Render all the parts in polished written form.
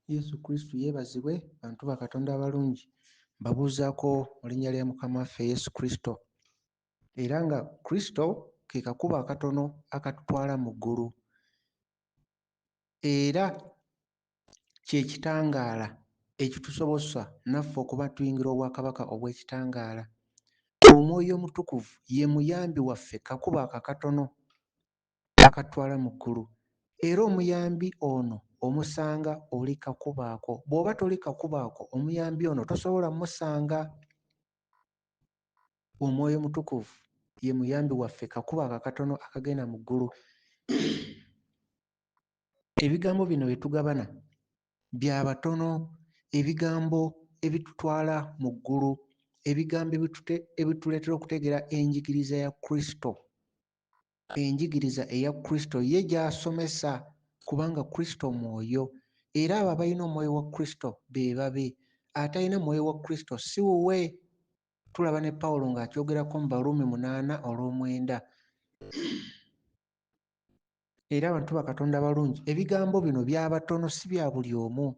Yesu Kristo yeebazibwe, bantu ba Katonda abalungi. Mbabuuzaako mu linnya lya Mukama waffe Yesu Kristo. Era nga Kristo ke kakubo akatono akatutwala mu ggulu. Era kye kitangaala ekitusobosa naffe okuba tuyingira obwakabaka obw'ekitangaala. Omwoyo Omutukuvu ye muyambi waffe, kakubo akatono akatutwala mu ggulu. Era omuyambi ono omusanga oli kakubo ako. Bw'oba toli kakubo ako, omuyambi ono tosobola musanga. Omwoyo Mutukuvu ye muyambi waffe, kakubo akatono akagenda mu ggulu. Ebigambo bino bye tugabana bya batono, ebigambo ebitutwala mu ggulu, ebigambo ebituleetera okutegeera enjigiriza ya Kristo. Enjigiriza eya Kristo ye gy'asomesa, kubanga Kristo mwoyo, era abo abalina omwoyo wa Kristo be babe. Atalina mwoyo wa Kristo si wuwe. Tulaba ne Pawulo ng'akyogerako mu Baruumi 8:9. Era abantu ba Katonda abalungi, ebigambo bino bya batono, si bya buli omu.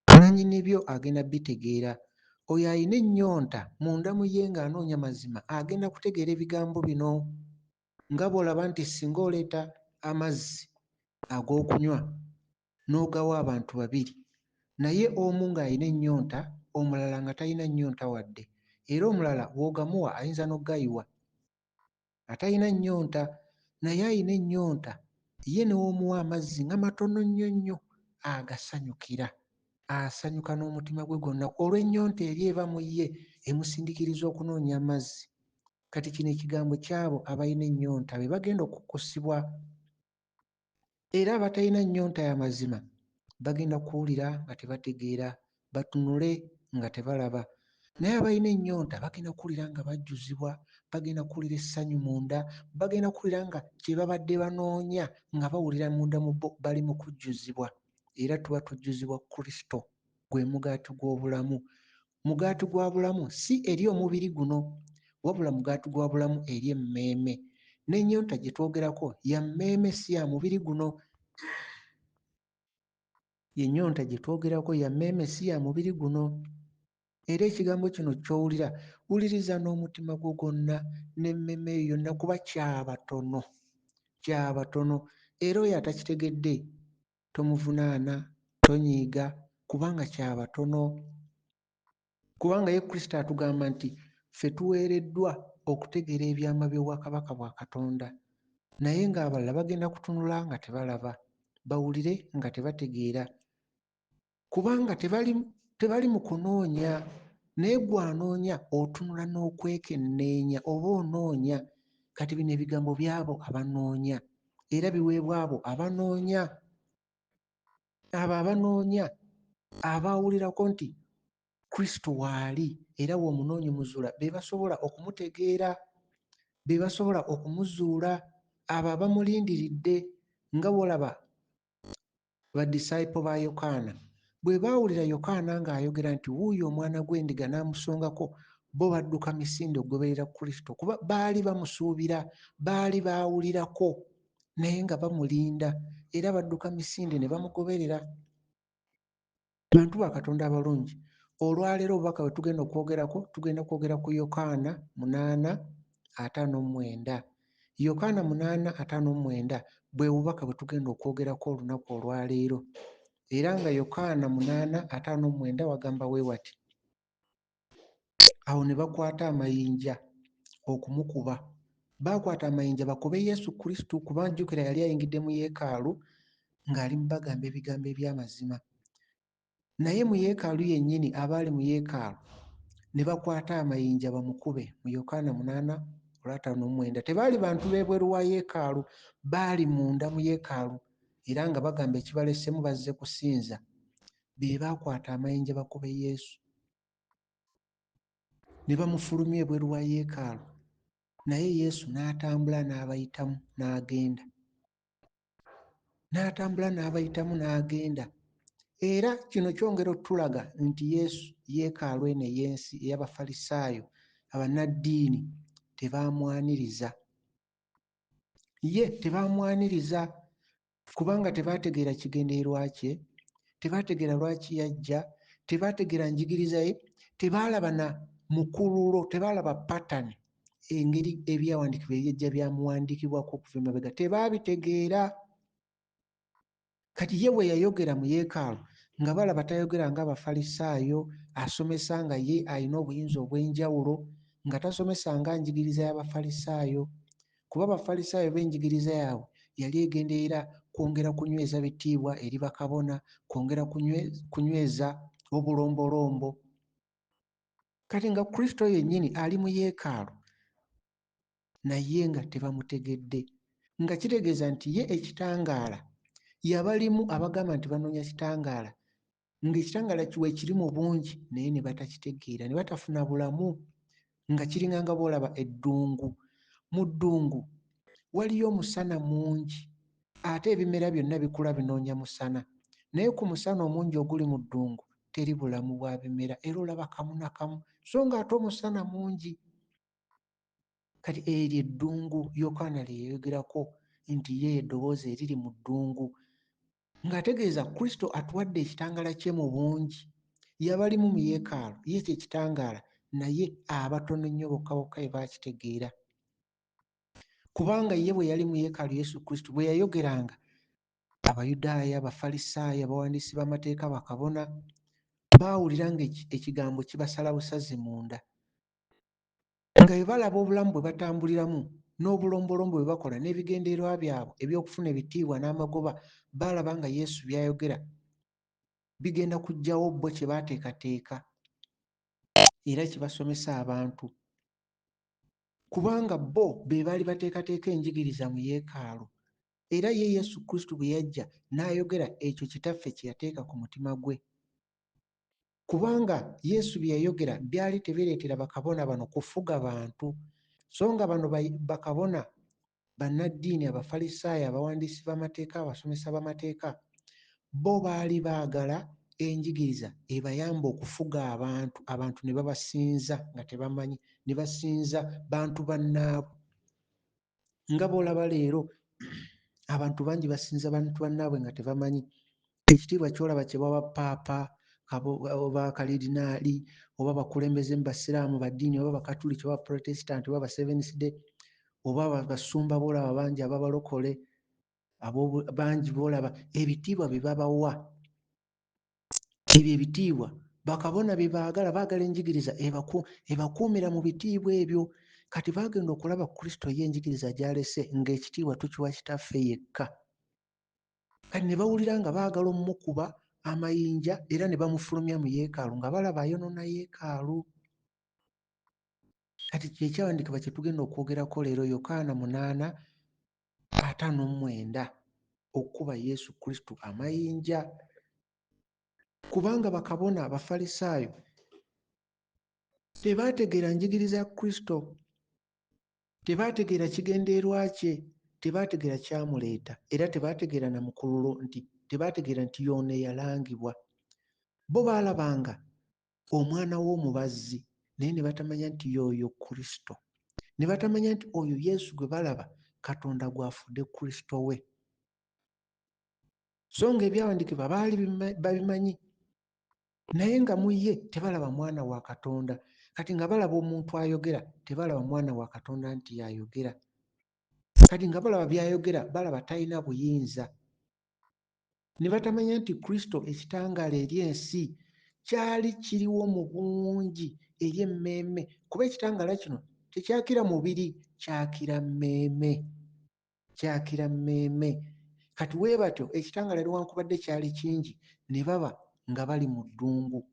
Nannyini byo agenda bitegeera. Oyo alina ennyonta munda mu ye ng'anoonya mazima agenda kutegeera ebigambo bino. Nga bw'olaba nti singa oleeta amazzi ag'okunywa n'ogawa abantu babiri, naye omu ng'alina ennyonta, omulala nga talina nnyonta wadde, era omulala bw'ogamuwa ayinza n'ogayiwa. Atalina nnyonta naye alina ennyonta, ye n'omuwa amazzi nga matono nnyo nnyo, agasanyukira, asanyuka n'omutima gwe gwonna olw'ennyonta eri eva mu ye emusindikiriza okunoonya amazzi. Kati kino ekigambo ky'abo abalina ennyonta be bagenda okukkusibwa. Era abatalina nnyonta ya mazima bagenda kuwulira nga tebategeera, batunule nga tebalaba. Naye abalina ennyonta bagenda kuwulira nga bajjuzibwa, bagenda kuwulira essanyu munda, bagenda kuwulira nga kye babadde banoonya nga bawulira munda mu bo bali mu kujjuzibwa. Era tuba tujjuzibwa Kristo, gwe mugaati gw'obulamu. Mugaati gwa bulamu si eri omubiri guno, wabula mugaati gwa bulamu eri emmeeme. N'ennyonta gye twogerako ya mmeeme, si ya mubiri guno. Ennyonta gye twogerako ya mmeeme, si ya mubiri guno. Era ekigambo kino ky'owulira, wuliriza n'omutima gwo gwonna n'emmeeme yo yonna, kuba kyabatono, kyabatono. Era oyo atakitegedde tomuvunaana, tonyiiga, kubanga kyabatono. Kubanga ye Kristo atugamba nti ffe tuweereddwa okutegeera ebyama by'obwakabaka bwa Katonda, naye ng'abalala bagenda kutunula nga tebalaba, bawulire nga tebategeera, kubanga tebali mu kunoonya. Naye gw'anoonya otunula n'okwekenneenya oba onoonya. Kati bino ebigambo by'abo abanoonya, era biweebwa abo abanoonya. Abo abanoonya, abawulirako nti Kristo waali era w'omunoonya muzuula, be basobola okumutegeera, be basobola okumuzuula. Abo abamulindiridde, nga bw'olaba badisayipolo ba Yokaana bwe baawulira Yokaana ng'ayogera nti wuuyo omwana gw'endiga n'amusongako, bo badduka misinde okugoberera Kristo, kuba baali bamusuubira, baali baawulirako naye nga bamulinda, era badduka misinde ne bamugoberera. Bantu ba Katonda abalungi, olwaleero obubaka bwe tugenda okwogerako, tugenda kwogera ku Yokaana 8:59. Yokaana 8:59 bwe bubaka bwe tugenda okwogerako olunaku olwaleero. Era nga Yokaana 8:59 wagamba bwe wati: awo ne bakwata amayinja okumukuba. Baakwata amayinja bakube Yesu Kristo, kuba jjukira yali ayingidde mu Yeekaalu ng'ali mu bagamba ebigambo eby'amazima. Naye mu Yeekaalu yennyini, abaali mu Yeekaalu ne bakwata amayinja bamukube. Mu Yokaana 8:59 tebaali bantu b'ebweru wa Yeekaalu, baali munda mu Yeekaalu, era nga bagamba ekibalesemu bazze kusinza. Be baakwata amayinja bakube Yesu ne bamufulumya ebweru wa Yeekaalu, naye Yesu n'atambula n'abayitamu n'agenda. N'atambula n'abayitamu n'agenda. Era kino kyongera otulaga nti Yesu, Yeekaalu eno ey'ensi ey'Abafalisaayo, abannaddiini, tebaamwaniriza. Ye tebaamwaniriza kubanga tebaategeera kigendererwa kye, tebaategeera lwaki yajja, tebaategeera njigiriza ye, tebaalaba na mukululo, tebaalaba pattern, engeri ebyawandiikibwa ebyejja byamuwandiikibwako okuva emabega, tebaabitegeera. Kati ye bwe yayogera mu yeekaalu nga balaba tayogera ng'Abafalisaayo, asomesa nga ye alina obuyinza obw'enjawulo, nga tasomesa nga njigiriza y'Abafalisaayo, kuba Abafalisaayo b'enjigiriza yaabwe yali egenderera kwongera kunyweza bitiibwa eri bakabona, kwongera kunyweza obulombolombo. Kati nga Kristo yennyini ali mu yeekaalu naye nga tebamutegedde, nga kitegeeza nti ye ekitangaala yabalimu abagamba nti banoonya kitangaala, ng'ekitangaala kiwe kiri mu bungi naye ne batakitegeera, ne batafuna bulamu, nga kiringa nga boolaba eddungu. Mu ddungu waliyo omusana mungi, ate ebimera byonna bikula binoonya musana, naye ku musana omungi oguli mu ddungu teri bulamu bwa bimera, era olaba kamu na kamu, so ng'ate omusana mungi. Kati eryo eddungu Yokaana lye yeeyogerako nti ye eddoboozi eriri mu ddungu, ng'ategeeza Kristo atuwadde ekitangaala kye mu bungi. Yabalimu mu yeekaalu, ye kye kitangaala, naye abatono ennyo bokka bokka be baakitegeera. Kubanga ye bwe yali mu yeekaalu, Yesu Kristo bwe yayogeranga, Abayudaaya, Abafalisaayo, abawandiisi b'amateeka, bakabona baawulira ng'ekigambo kibasala busazi munda, nga bwe balaba obulamu bwe batambuliramu n'obulombolombo bwe bakola n'ebigendererwa byabwe eby'okufuna ebitiibwa n'amagoba, baalaba nga Yesu by'ayogera bigenda kuggyawo bo kye baateekateeka era kibasomesa abantu, kubanga bo be baali bateekateeka enjigiriza mu yeekaalu. Era ye Yesu Kristo bwe yajja n'ayogera ekyo Kitaffe kye yateeka ku mutima gwe, kubanga Yesu bye yayogera byali tebireetera bakabona bano kufuga bantu, so nga bano bakabona bannaddiini, Abafalisaayo, abawandiisi b'amateeka, abasomesa b'amateeka, bo baali baagala enjigiriza ebayamba okufuga abantu ne babasinza nga tebamanyi, ne basinza bantu bannaabwe. Nga bw'olaba leero abantu bangi basinza bantu bannaabwe nga tebamanyi. Ekitiibwa ky'olaba kye bawa paapa oba kalidinaali oba bakulembeze mu basiraamu baddiini oba bakatuliki oba Protestant oba Seventh Day oba basumba boolaba bangi ababalokole bangi boolaba ebitiibwa bye babawa. Ebyo ebitiibwa bakabona bye baagala enjigiriza ebakuumira mu bitiibwa ebyo. Kati baagenda okulaba Kristo ye enjigiriza gy'alese ng'ekitiibwa tukiwa Kitaffe yekka. Kati ne bawulira nga baagala omumukuba amayinja era ne bamufulumya mu yeekaalu nga balaba ayonoona yeekaalu. Kati kyekyawandiikibwa kye tugenda okwogerako leero, Yokaana 8:59, okukuba Yesu Kristo amayinja. Kubanga bakabona, Abafalisaayo tebaategeera njigiriza ya Kristo, tebaategeera kigendeerwa kye, tebaategeera kyamuleeta, era tebaategeera na mukululo, tebaategeera nti y'ono eyalangibwa. Bo baalabanga omwana w'omubazzi naye ne batamanya nti y'oyo Kristo, ne batamanya nti oyo Yesu gwe balaba Katonda gw'afudde Kristo we. So ng'ebyawandiikibwa baali babimanyi, naye nga mu ye tebalaba mwana wa Katonda. Kati nga balaba omuntu ayogera, tebalaba mwana wa Katonda nti y'ayogera. Kati nga balaba by'ayogera, balaba talina buyinza. Ne batamanya nti Kristo ekitangaala eri ensi kyali kiriwo mu bungi eri emmeeme, kuba ekitangaala kino tekyakira mubiri, kyakira mmeeme, kyakira mmeeme. Kati bwe batyo ekitangaala newankubadde kyali kingi, ne baba nga bali mu ddungu,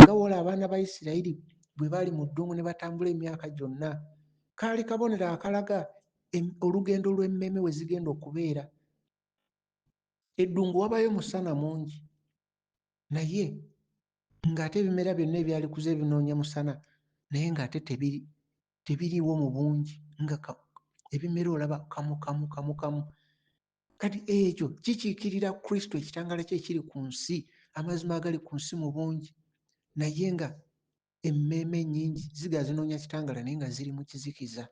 nga wola abaana ba Isirayiri bwe baali mu ddungu ne batambula emyaka gyonna. Kaali kabonero akalaga olugendo lw'emmeeme we zigenda okubeera. Eddungu wabayo musana mungi, naye ng'ate ebimera byonna ebyali kuze binoonya musana, naye ng'ate tebiriiwo mu bungi, nga ebimera olaba kamu. Kati ekyo kikiikirira Kristo, ekitangaala kye ekiri ku nsi, amazima agali ku nsi mu bungi, naye nga emmeeme nnyingi ziga zinoonya kitangaala naye nga ziri mu kizikiza.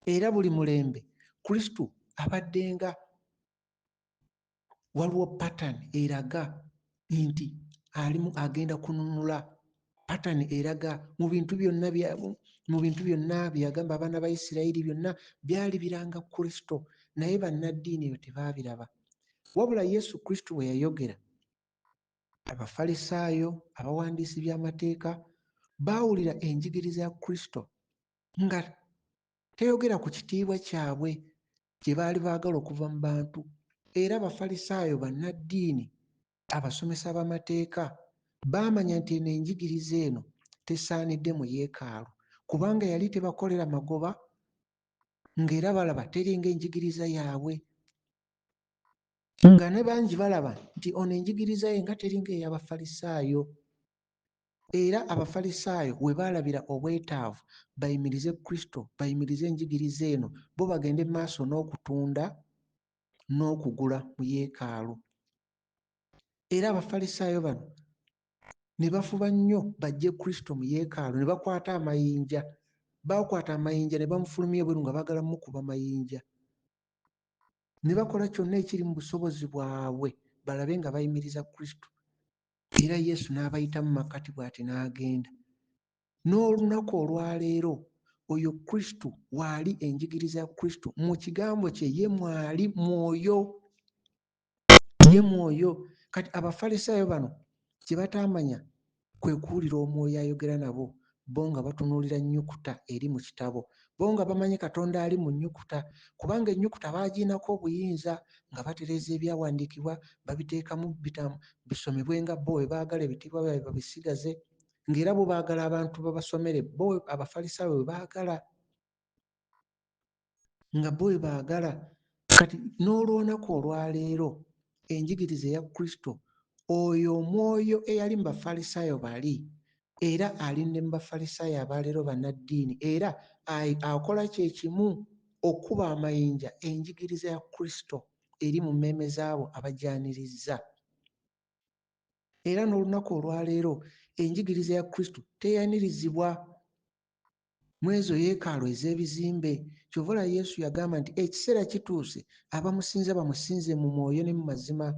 Era buli mulembe Kristo abaddenga waliwo pattern eraga nti alimu agenda kununula. Pattern eraga mu bintu byonna byagamba abaana ba Isirayiri byonna byali biranga Kristo, naye bannaddiini ebyo tebaabiraba. Wabula Yesu Kristo bwe yayogera, Abafalisaayo, abawandiisi by'amateeka baawulira enjigiriza ya Kristo nga teyogera ku kitiibwa kyabwe kye baali baagala okuva mu bantu. Era Abafalisaayo, bannaddiini, abasomesa b'amateeka baamanya nti eno enjigiriza eno tesaanidde mu yeekaalu, kubanga yali tebakolera magoba, ng'era balaba teri ng'enjigiriza yaabwe, nga ne bangi balaba nti ono enjigiriza ye nga teri ng'ey'Abafalisaayo. Era Abafalisaayo we baalabira obwetaavu bayimirize Kristo, bayimirize enjigiriza eno, bo bagende mu maaso n'okutunda n'okugula mu yeekaalu. Era Abafalisaayo bano ne bafuba nnyo bajje Kristo mu yeekaalu, ne bakwata amayinja. Bakwata amayinja ne bamufulumya ebweru nga baagala mukuba mayinja. Ne bakola kyonna ekiri mu busobozi bwabwe balabe nga bayimiriza Kristo. Era Yesu n'abayitamu makkati bw'ati n'agenda. N'olunaku olwaleero oyo Kristo waali enjigiriza ya Kristo, mu kigambo kye ye mwali mwoyo. Ye mwoyo. Kati Abafalisaayo bano kye bataamanya kwe kuwulira omwoyo ayogera nabo, bo nga batunuulira nnyukuta eri mu kitabo, bo nga bamanyi Katonda ali mu nnyukuta, kubanga ennyukuta baagiinako obuyinza nga batereeza ebyawandiikibwa babiteekamu bisomebwe nga bo bwe baagala, ebitiibwa byabwe babisigaze, ng'era bo baagala abantu babasomere, bo Abafalisaayo bwe baagala, nga bo bwe baagala. Kati n'olw'olunaku olwaleero enjigiriza eya Kristo, oyo omwoyo eyali mu Bafalisaayo bali, era ali ne mu Bafalisaayo abaleero bannaddiini, era akola kye kimu okuba amayinja enjigiriza ya Kristo eri mu mmeeme zaabo abajanirizza. Era n'olunaku olwaleero enjigiriza ya Kristo teyanirizibwa mu ezo yeekaalu ez'ebizimbe. Kyova olaba Yesu yagamba nti ekiseera kituuse abamusinza bamusinze mu mwoyo ne mu mazima.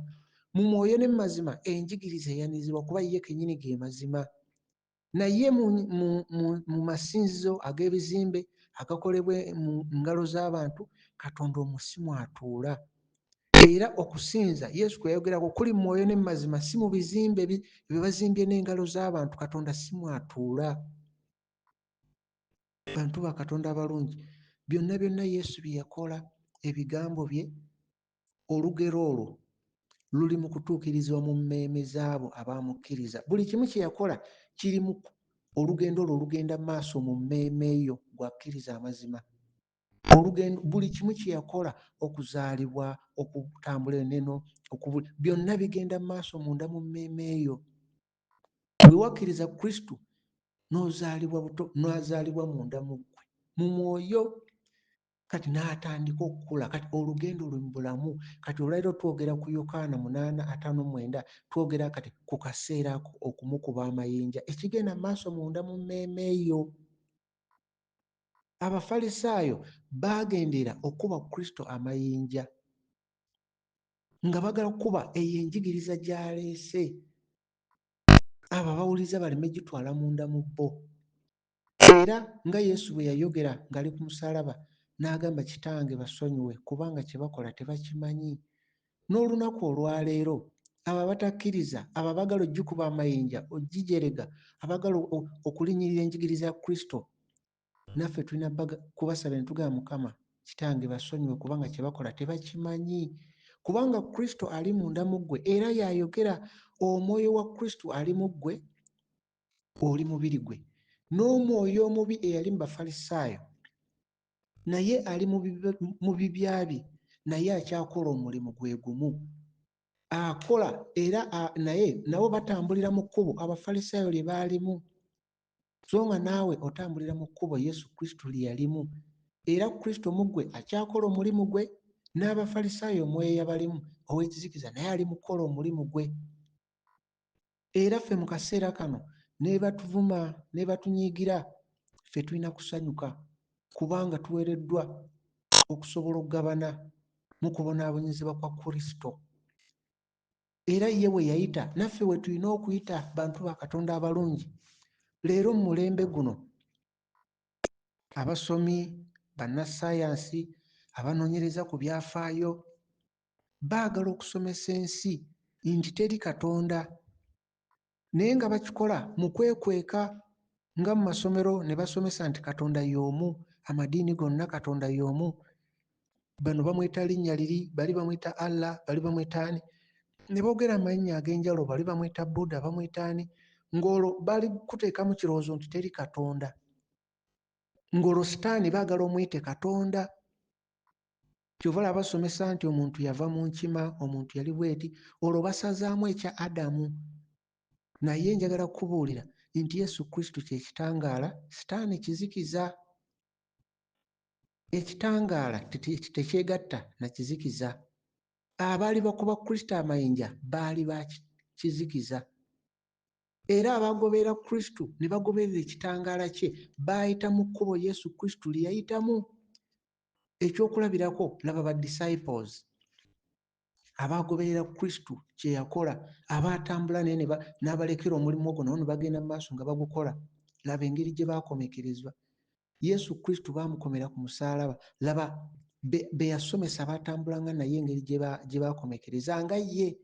Mu mwoyo ne mu mazima enjigiriza eyanirizibwa kuba ye kennyini ge mazima. Naye mu masinzizo ag'ebizimbe agakolebwa mu ngalo z'abantu, Katonda omusimu atuula. Era okusinza Yesu kwe yayogerako kuli mu mwoyo ne mu mazima, si mu bizimbe bye bazimbye n'engalo z'abantu. Katonda si mwatuula. Bantu ba Katonda abalungi, byonna byonna Yesu bye yakola, ebigambo bye, olugero olwo luli mu kutuukirizibwa mu mmeeme z'abo abaamukkiriza. Buli kimu kye yakola kiri mu olugendo olwo olugenda mu maaso mu mmeeme eyo gw'akkiriza amazima. Olugendo, buli kimu kye yakola, okuzaalibwa, okutambula enneno, byonna bigenda mu maaso munda mu mmeeme eyo. Bwe wakkiriza Kristo n'ozaalibwa buto, n'azaalibwa munda mu ggwe mu mwoyo, kati n'atandika okukula. Kati olugendo lwe mu bulamu. Kati olwaliro twogera ku Yokaana 8:59, twogera kati ku kaseera ako okumukuba amayinja, ekigenda mu maaso munda mu mmeeme eyo. Abafalisaayo baagendera okuba Kristo amayinja nga bagala kukuba eyo enjigiriza gy'aleese, abo abawuliza baleme gitwala munda mu bo. Era nga Yesu bwe yayogera ng'ali ku musaalaba n'agamba, Kitange basonyiwe kubanga kye bakola tebakimanyi. N'olunaku olwaleero abo abatakkiriza, abo abagala ogikuba amayinja ogijerega, abagala okulinnyirira enjigiriza ya Kristo, naffe tulina kubasaba ne tugamba, Mukama Kitange basonyiwe kubanga kye bakola tebakimanyi. Kubanga Kristo ali munda mu ggwe, era y'ayogera. Omwoyo wa Kristo ali mu ggwe, oli mubiri gwe. N'omwoyo omubi eyali mu Bafalisaayo naye ali mu bibya bye, naye akyakola omulimu gwe gumu. Akola era naye nabo batambulira mu kkubo Abafalisaayo lye baalimu, so nga naawe otambulira mu kkubo Yesu Kristo lye yalimu. Era Kristo mu ggwe akyakola omulimu gwe, n'Abafalisaayo omwoyo eyabalimu ow'ekizikiza naye ali mu kukola omulimu gwe. Era ffe mu kaseera kano ne batuvuma ne batunyiigira, ffe tulina kusanyuka kubanga tuweereddwa okusobola okugabana mu kubonaabonyezebwa kwa Kristo. era ye we yayita naffe we tulina okuyita bantu ba Katonda abalungi. Leero mu mulembe guno abasomi, bannassaayansi, abanoonyereza ku byafaayo baagala okusomesa ensi nti teri Katonda, naye nga bakikola mu kwekweka nga mu masomero ne basomesa nti Katonda y'omu, amadiini gonna Katonda y'omu. Bano bamweta linnya liri, bali bamweta Allah, bali bamweta ani, ne boogera amannya ag'enjawulo, bali bamweta Buddha, bamweta ani, ng'olwo bali kuteekamu kirowoozo nti teri Katonda, ng'olwo sitaani baagala omuyite Katonda. Kyova olaba basomesa nti omuntu yava mu nkima, omuntu yali bweti, olwo basazaamu ekya Adamu. Naye njagala kukubuulira nti Yesu Kristo kye kitangaala, sitaani kizikiza. Ekitangaala tekyegatta na kizikiza. Abaali bakuba Kristo amayinja baali ba kizikiza, era abagoberera Kristo ne bagoberera ekitangaala kye baayita mu kkubo Yesu Kristo lye yayitamu. Ekyokulabirako, laba ba disciples abagoberera Kristo kye yakola, abaatambula naye n'abalekera omulimu ogwo nawo ne bagenda mu maaso nga bagukola. Laba engeri gye baakomekerezwa. Yesu Kristo baamukomera ku musaalaba. Laba be yasomesa baatambulanga naye engeri gye baakomekerezanga ye,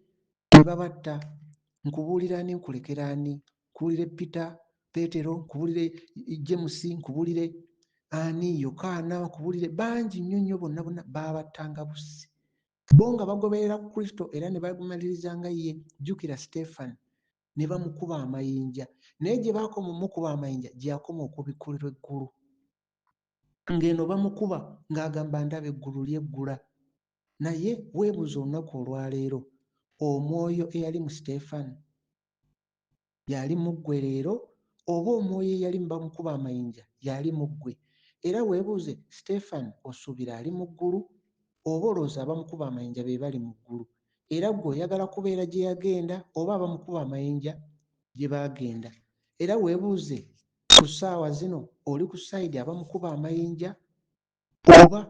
ne babatta. Nkubuulira ani, nkulekera ani? Nkubuulire Peetero, nkubuulire James, nkubuulire ani, Yokaana, nkubuulire bangi nnyo bonna baabattanga bussi. Bo nga bagoberera Kristo era ne bamalirizanga ye. Jjukira Siteefano ne bamukuba amayinja, naye gye baakoma omukuba amayinja gye yakoma okubikkulirwa eggulu. Ng'eno bamukuba ng'agamba ndaba eggulu lyeggula. Naye weebuuza olunaku olwaleero, omwoyo eyali mu Siteefano yali mu ggwe leero, oba omwoyo eyali mu bamukuba amayinja yali mu ggwe? Era weebuuze, Siteefano osuubira ali mu ggulu oba olowooza abamukuba amayinja be bali mu ggulu? Era ggwe oyagala kubeera gye yagenda oba abamukuba amayinja gye baagenda? Era weebuuze, ku ssaawa zino oli ku sayidi abamukuba amayinja oba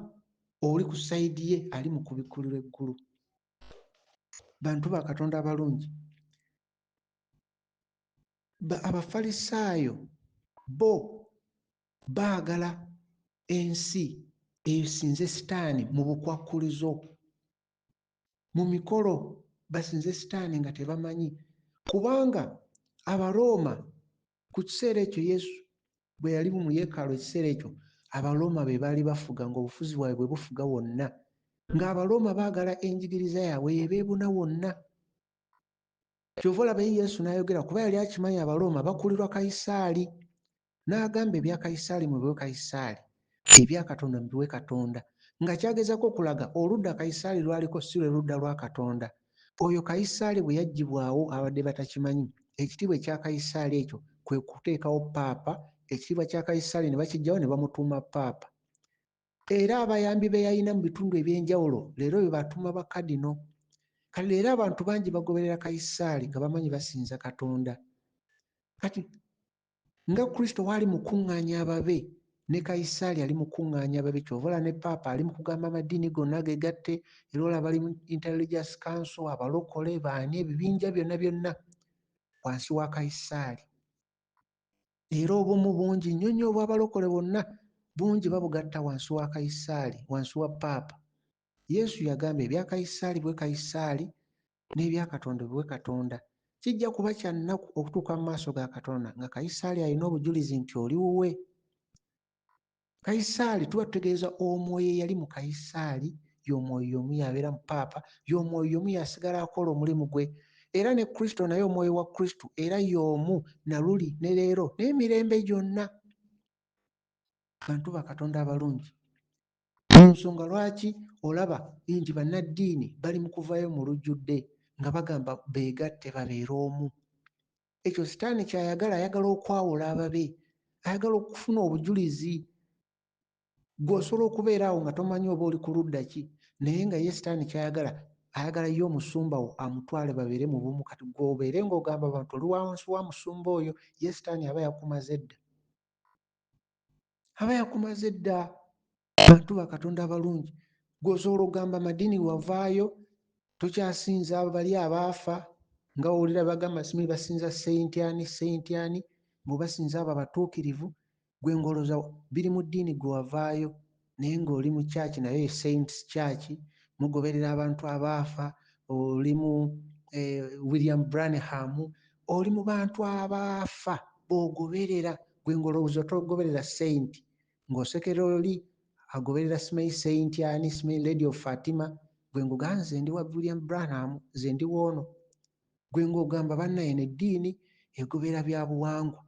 oli ku sayidi ye ali mu kubikkulirwa eggulu? Bantu ba Katonda abalungi, Abafalisaayo bo baagala ensi esinze sitaani mu bukwakkulizo, mu mikolo basinze sitaani nga tebamanyi. Kubanga Abarooma ku kiseera ekyo Yesu bwe yali mu yeekaalu, ekiseera ekyo Abarooma be baali bafuga, ng'obufuzi bwabwe bwe bufuga wonna, ng'Abarooma baagala enjigiriza yaabwe ebeebuna wonna. Kyova olaba Yesu n'ayogera, kuba yali akimanyi Abarooma bakulirwa Kayisaali, n'agamba ebya Kayisaali mubiwe Kayisaali, ebya Katonda mubiwe Katonda, nga kyagezaako okulaga oludda Kayisaali lwaliko si lwe ludda lwa Katonda. Oyo Kayisaali bwe yaggyibwawo abadde batakimanyi, ekitiibwa ekya Kayisaali ekyo kwe kuteekawo paapa. Ekitiibwa kya Kayisaali ne bakiggyawo ne bamutuuma paapa. Era abayambi be yalina mu bitundu eby'enjawulo leero be batuuma bakadino. Kati leero abantu bangi bagoberera Kayisaali nga bamanyi basinza Katonda. Kati nga Kristo waali mukuŋŋaanya ababe, ne Kayisaali ali mukuŋŋaanya ababe. Kyova olaba ne paapa ali mu kugamba amadiini gonna geegatte, era olaba bali mu Intelligence Council, abalokole baani, ebibinja byonna wansi wa Kayisaali. Era obumu bungi nnyo obw'abalokole bonna bungi babugatta wansi wa Kayisaali, wansi wa paapa. Yesu yagamba ebya Kayisaali bwe Kayisaali, n'ebya Katonda biwe Katonda. Kijja kuba kya nnaku okutuuka mu maaso ga Katonda nga Kayisaali alina obujulizi nti oli wuwe. Kayisaali tuba tutegeeza omwoyo eyali mu Kayisaali, y'omwoyo y'omu yabeera mu paapa, y'omwoyo y'omu yasigala akola omulimu gwe. Era ne Kristo naye omwoyo wa Kristo era y'omu na luli ne leero n'emirembe gyonna. Bantu ba Katonda abalungi, ensonga lwaki olaba nti bannaddiini bali mu kuvaayo mu lujjudde nga bagamba beegatte babeere omu? Ekyo sitaani ky'ayagala, ayagala okwawula ababe, ayagala okufuna obujulizi. Gwe osobola okubeera awo nga tomanyi oba oli ku ludda ki, naye nga ye sitaani ky'ayagala, ayagala ye omusumba wo amutwale babeere mu bumu. Kati gwe obeere ng'ogamba abantu oli wansi wa musumba oyo, ye sitaani aba yakumaze dda, aba yakumaze dda. Bantu ba Katonda abalungi, gwe osobola okugamba amadiini wavaayo, tokyasinza bali abaafa, nga owulira bagamba simanyi basinza senti ani bwebasinza abo abatuukirivu, gwe ngoloza biri mu ddiini gwe wavaayo, naye ng'oli mu kyaki nayo saints church, mugoberera abantu abaafa, oli mu William Branham, oli mu bantu abaafa b'ogoberera, gwe ngolowooza togoberera saint, ng'osekera oli agoberera simanyi saint ani, simanyi Lady of Fatima, gwe ngugamba nze ndi wa William Branham, nze ndi woono. Gwe ng'ogamba bannaye n'eddiini egobera bya buwangwa.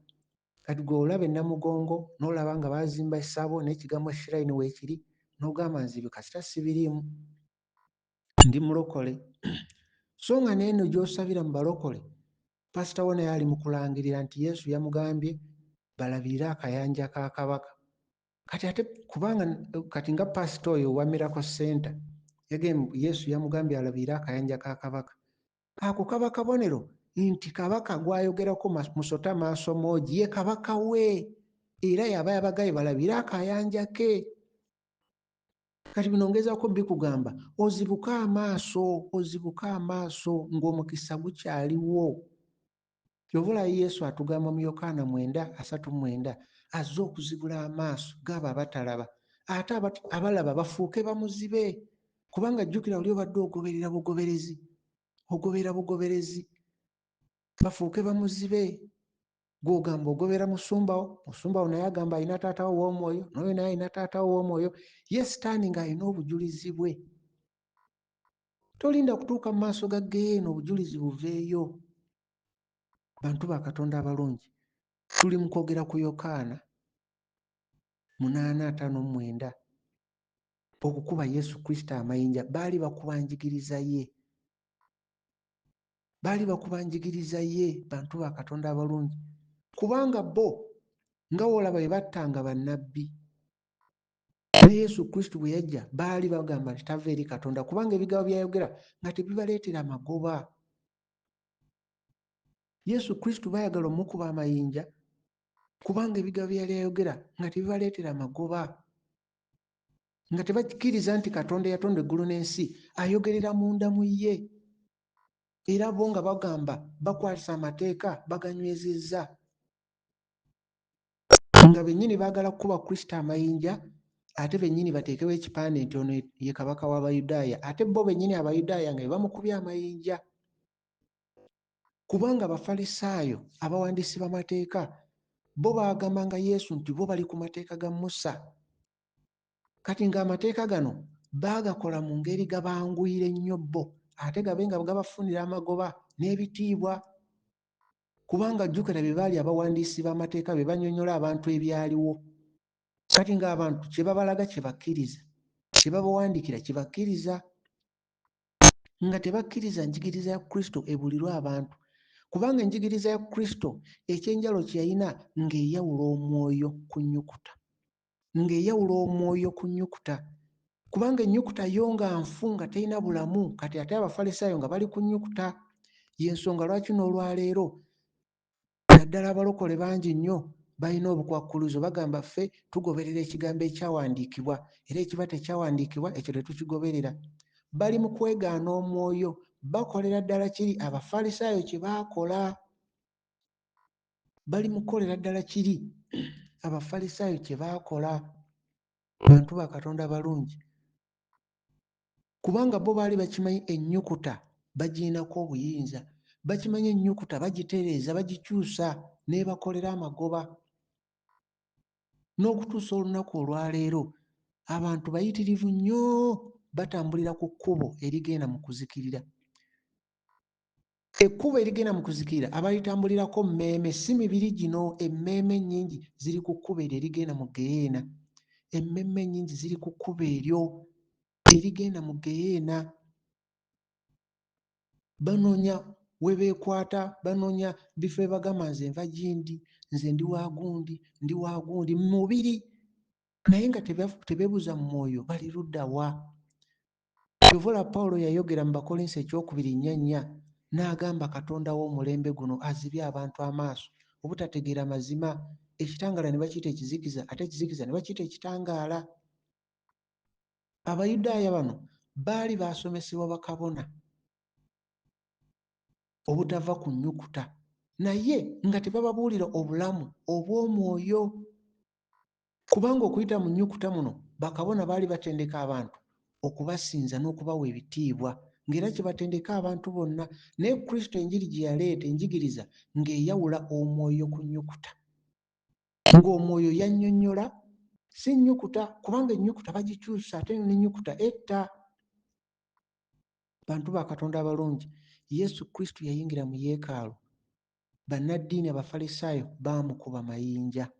Kati gwe olaba Namugongo n'olaba nga baazimba essabo n'ekigambo shrine weekiri, n'ogamba nze ebyo kasita sibiriimu, ndi mulokole. So nga n'eno gy'osabira mu balokole, pasita wo naye ali mu kulangirira nti Yesu yamugambye balabirire akayanja ka Kabaka. Kati ate kubanga kati nga pasita oyo wa Miracle Center Yesu yamugambye alabirire akayanja ka Kabaka, ako kaba kabonero nti Kabaka gwayogerako musota maaso moogi ye Kabaka we, era yaba yabagaye balabire akayanja ke. Kati bino ngezaako bikugamba ozibuke amaaso ng'omukisa gukyaliwo. Kyova Yesu atugamba mu Yokaana 9:39 azze okuzibula amaaso g'abo abatalaba, ate abalaba bafuuke bamuzibe. Kubanga jjukira oli obadde ogoberera bugoberezi bafuuke bamuzibe. Gw'ogamba ogobera musumbawo naye agamba alina taatawo w'omwoyo, n'oyo naye alina taatawo w'omwoyo, ye sitaani ng'alina obujulizi bwe. Tolinda kutuuka mu maaso ga Geyeena obujulizi buveeyo. Bantu ba Katonda abalungi, tuli mu kwogera ku Yokaana 8:59 okukuba Yesu Kristo amayinja. Baali bakuba njigiriza ye, bantu ba Katonda abalungi, kubanga bo nga woolaba bwe battanga bannabbi ne Yesu Kristo bwe yajja baali bagamba nti tava eri Katonda, kubanga ebigambo byayogera nga tebibaleetera magoba. Yesu Kristo baayagala omukuba amayinja kubanga ebigambo byali ayogera nga tebibaleetera magoba, nga tebakkiriza nti Katonda yatonda eggulu n'ensi ayogerera munda mu ye, era bo nga bagamba bakwasa amateeka baganywezezza, nga bennyini baagala kukuba Kristo amayinja ate bennyini bateekewo ekipande nti ono ye kabaka w'Abayudaaya, ate bo bennyini Abayudaaya nga bamukubye amayinja. Kubanga Abafalisaayo abawandiisi b'amateeka bo baagambanga Yesu nti bo bali ku mateeka ga Musa, kati ng'amateeka gano baagakola mu ngeri gabanguyire nnyo bo, ate gabe nga gabafunira amagoba n'ebitiibwa. Kubanga jjukira bye baali abawandiisi b'amateeka be bannyonnyola abantu ebyaliwo, kati ng'abantu kye babalaga kye bakkiriza, kye babawandiikira kye bakkiriza, nga tebakkiriza njigiriza ya Kristo ebulirwa abantu. Kubanga enjigiriza ya Kristo ekyenjalo kye yalina ng'eyawula omwoyo ku nnyukuta, kubanga ennyukuta yo nga nfu nga terina bulamu, kati ate Abafalisaayo nga bali ku nnyukuta. Y'ensonga lwaki n'olwaleero naddala abalokole bangi nnyo balina obukwakkulizo, bagamba ffe tugoberera ekigambo ekyawandiikibwa, era ekiba tekyawandiikibwa ekyo tetukigoberera. Bali mu kwegaana omwoyo, bakolera ddala kiri Abafalisaayo kye baakola. Bantu ba Katonda balungi, kubanga bo baali bakimanyi ennyukuta bagirinako obuyinza, bakimanyi ennyukuta bagitereeza bagikyusa n'ebakolera amagoba. N'okutuusa olunaku olwaleero abantu bayitirivu nnyo, batambulira ku kkubo erigenda mu kuzikirira. Ekkubo erigenda mu kuzikirira abalitambulirako mmeeme si mibiri gino, emmeeme ennyingi ziri ku kkubo eryo erigenda mu Geyeena. Emmeeme ennyingi ziri ku kkubo eryo erigenda mu Geyeena. Banoonya we beekwata, banoonya bifo bagamba nze nva gindi, nze ndi wagundi mu mubiri, naye nga tebeebuuza mu mwoyo bali ludda wa. Kyova Pawulo yayogera mu Bakolinso 2:4 n'agamba Katonda w'omulembe guno azibye abantu amaaso obutategeera mazima, ekitangaala ne bakiyita ekizikiza, ate ekizikiza ne bakiyita ekitangaala. Abayudaaya bano baali baasomesebwa bakabona, obutava ku nnyukuta, naye nga tebababuulira obulamu obw'omwoyo, kubanga okuyita mu nnyukuta muno bakabona baali batendeka abantu okubasinza n'okubawa ebitiibwa, ng'era kyebatendeka abantu bonna. Naye Kristo enjiri gye yaleeta enjigiriza ng'eyawula omwoyo ku nnyukuta, ng'omwoyo yannyonnyola si nnyukuta, kubanga ennyukuta bagikyusa ate n'ennyukuta etta. Bantu ba Katonda abalungi, Yesu Kristo yayingira mu yeekaalu, bannaddiini Abafalisaayo baamukuba mayinja,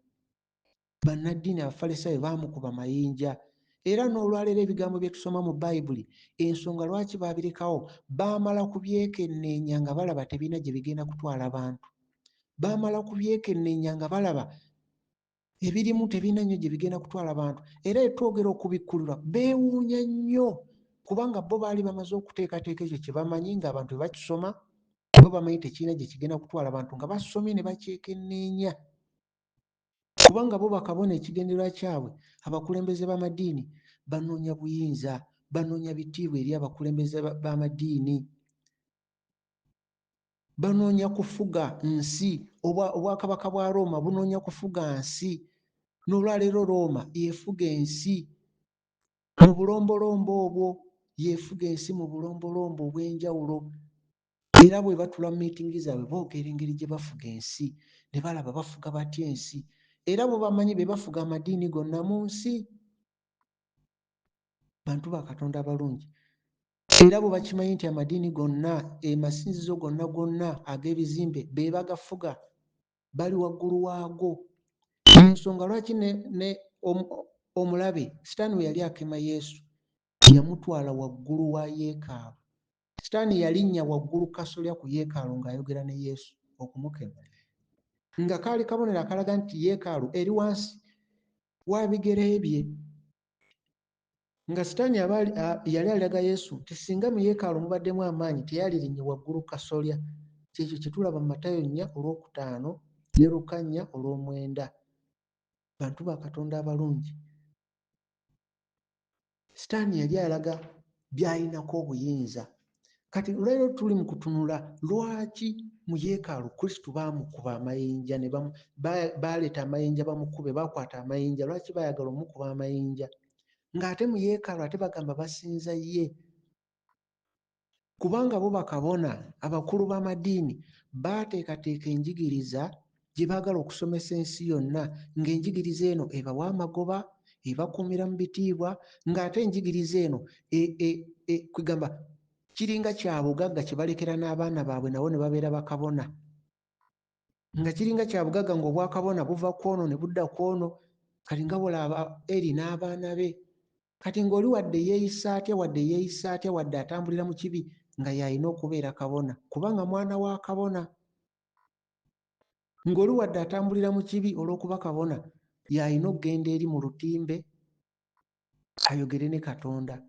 bannaddiini Abafalisaayo baamukuba mayinja. Era n'olwaleero ebigambo bye tusoma mu Bayibuli, ensonga lwaki baabirekawo, baamala kubyekenneenya nga balaba tebirina gye bigenda kutwala bantu, baamala kubyekenneenya nga balaba ebirimu tebirina nnyo gye bigenda kutwala bantu. Era etwogera okubikkulirwa beewuunya nnyo, kubanga bo baali bamaze okuteekateeka ekyo kye bamanyi ng'abantu bwe bakisoma bo bamanyi tekirina gye kigenda kutwala abantu, nga basomye ne bakyekenneenya. Kubanga bo bakabona ekigendererwa kyabwe, abakulembeze b'amadiini banoonya buyinza, banoonya bitiibwa eri abakulembeze b'amadiini, banoonya kufuga nsi. Obwakabaka bwa Roma bunoonya kufuga nsi, n'olwaleero Roma yefuga ensi mu bulombolombo obwo, yefuga ensi mu bulombolombo obw'enjawulo. Era bwe batula mu miitingi zaabwe boogera engeri gye bafuga ensi, ne balaba bafuga batya ensi. Era bo bamanyi be bafuga amadiini gonna mu nsi. Bantu ba Katonda abalungi, era bo bakimanyi nti amadiini gonna, amasinzizo gonna ag'ebizimbe be bagafuga, bali waggulu waago. Ensonga lwaki ne omulabe Sitaani we yali akema Yesu yamutwala waggulu wa yeekaalu. Sitaani yalinnya waggulu kasolya ku yeekaalu ng'ayogera ne Yesu okumukema, nga kaali kabonero akalaga nti yeekaalu eri wansi wa bigere bye. Nga Sitaani yali alaga Yesu nti singa mu yeekaalu mubaddemu amaanyi teyalirinnye waggulu kasolya. Kyekyo kye tulaba mu Matayo 4:5 ne Luka 4:9. Bantu ba Katonda abalungi, Sitaani yali alaga by'alinako obuyinza. Kati leero tuli mu kutunula lwaki mu yeekaalu Kristo baamukuba amayinja, ne baleeta amayinja bamukube, baakwata amayinja. Lwaki baayagala omukuba amayinja ng'ate mu yeekaalu ate bagamba basinza ye? Kubanga bo bakabona abakulu b'amadiini baateekateeka enjigiriza gye baagala okusomesa ensi yonna, ng'enjigiriza eno ebawa amagoba, ebakuumira mu bitiibwa, ng'ate enjigiriza eno kwegamba kiringa kya bugagga kye balekera n'abaana baabwe nabo ne babeera bakabona, nga kiringa kya bugagga ng'obwakabona buva ku ono ne budda ku ono. Kati nga bw'olaba Eri n'abaana be, kati ng'oli wadde yeeyisa atya, wadde atambulira mu kibi, nga y'alina okubeera kabona kubanga mwana wa kabona. Ng'oli wadde atambulira mu kibi olw'okuba kabona, y'alina okugenda eri mu lutimbe ayogere ne Katonda.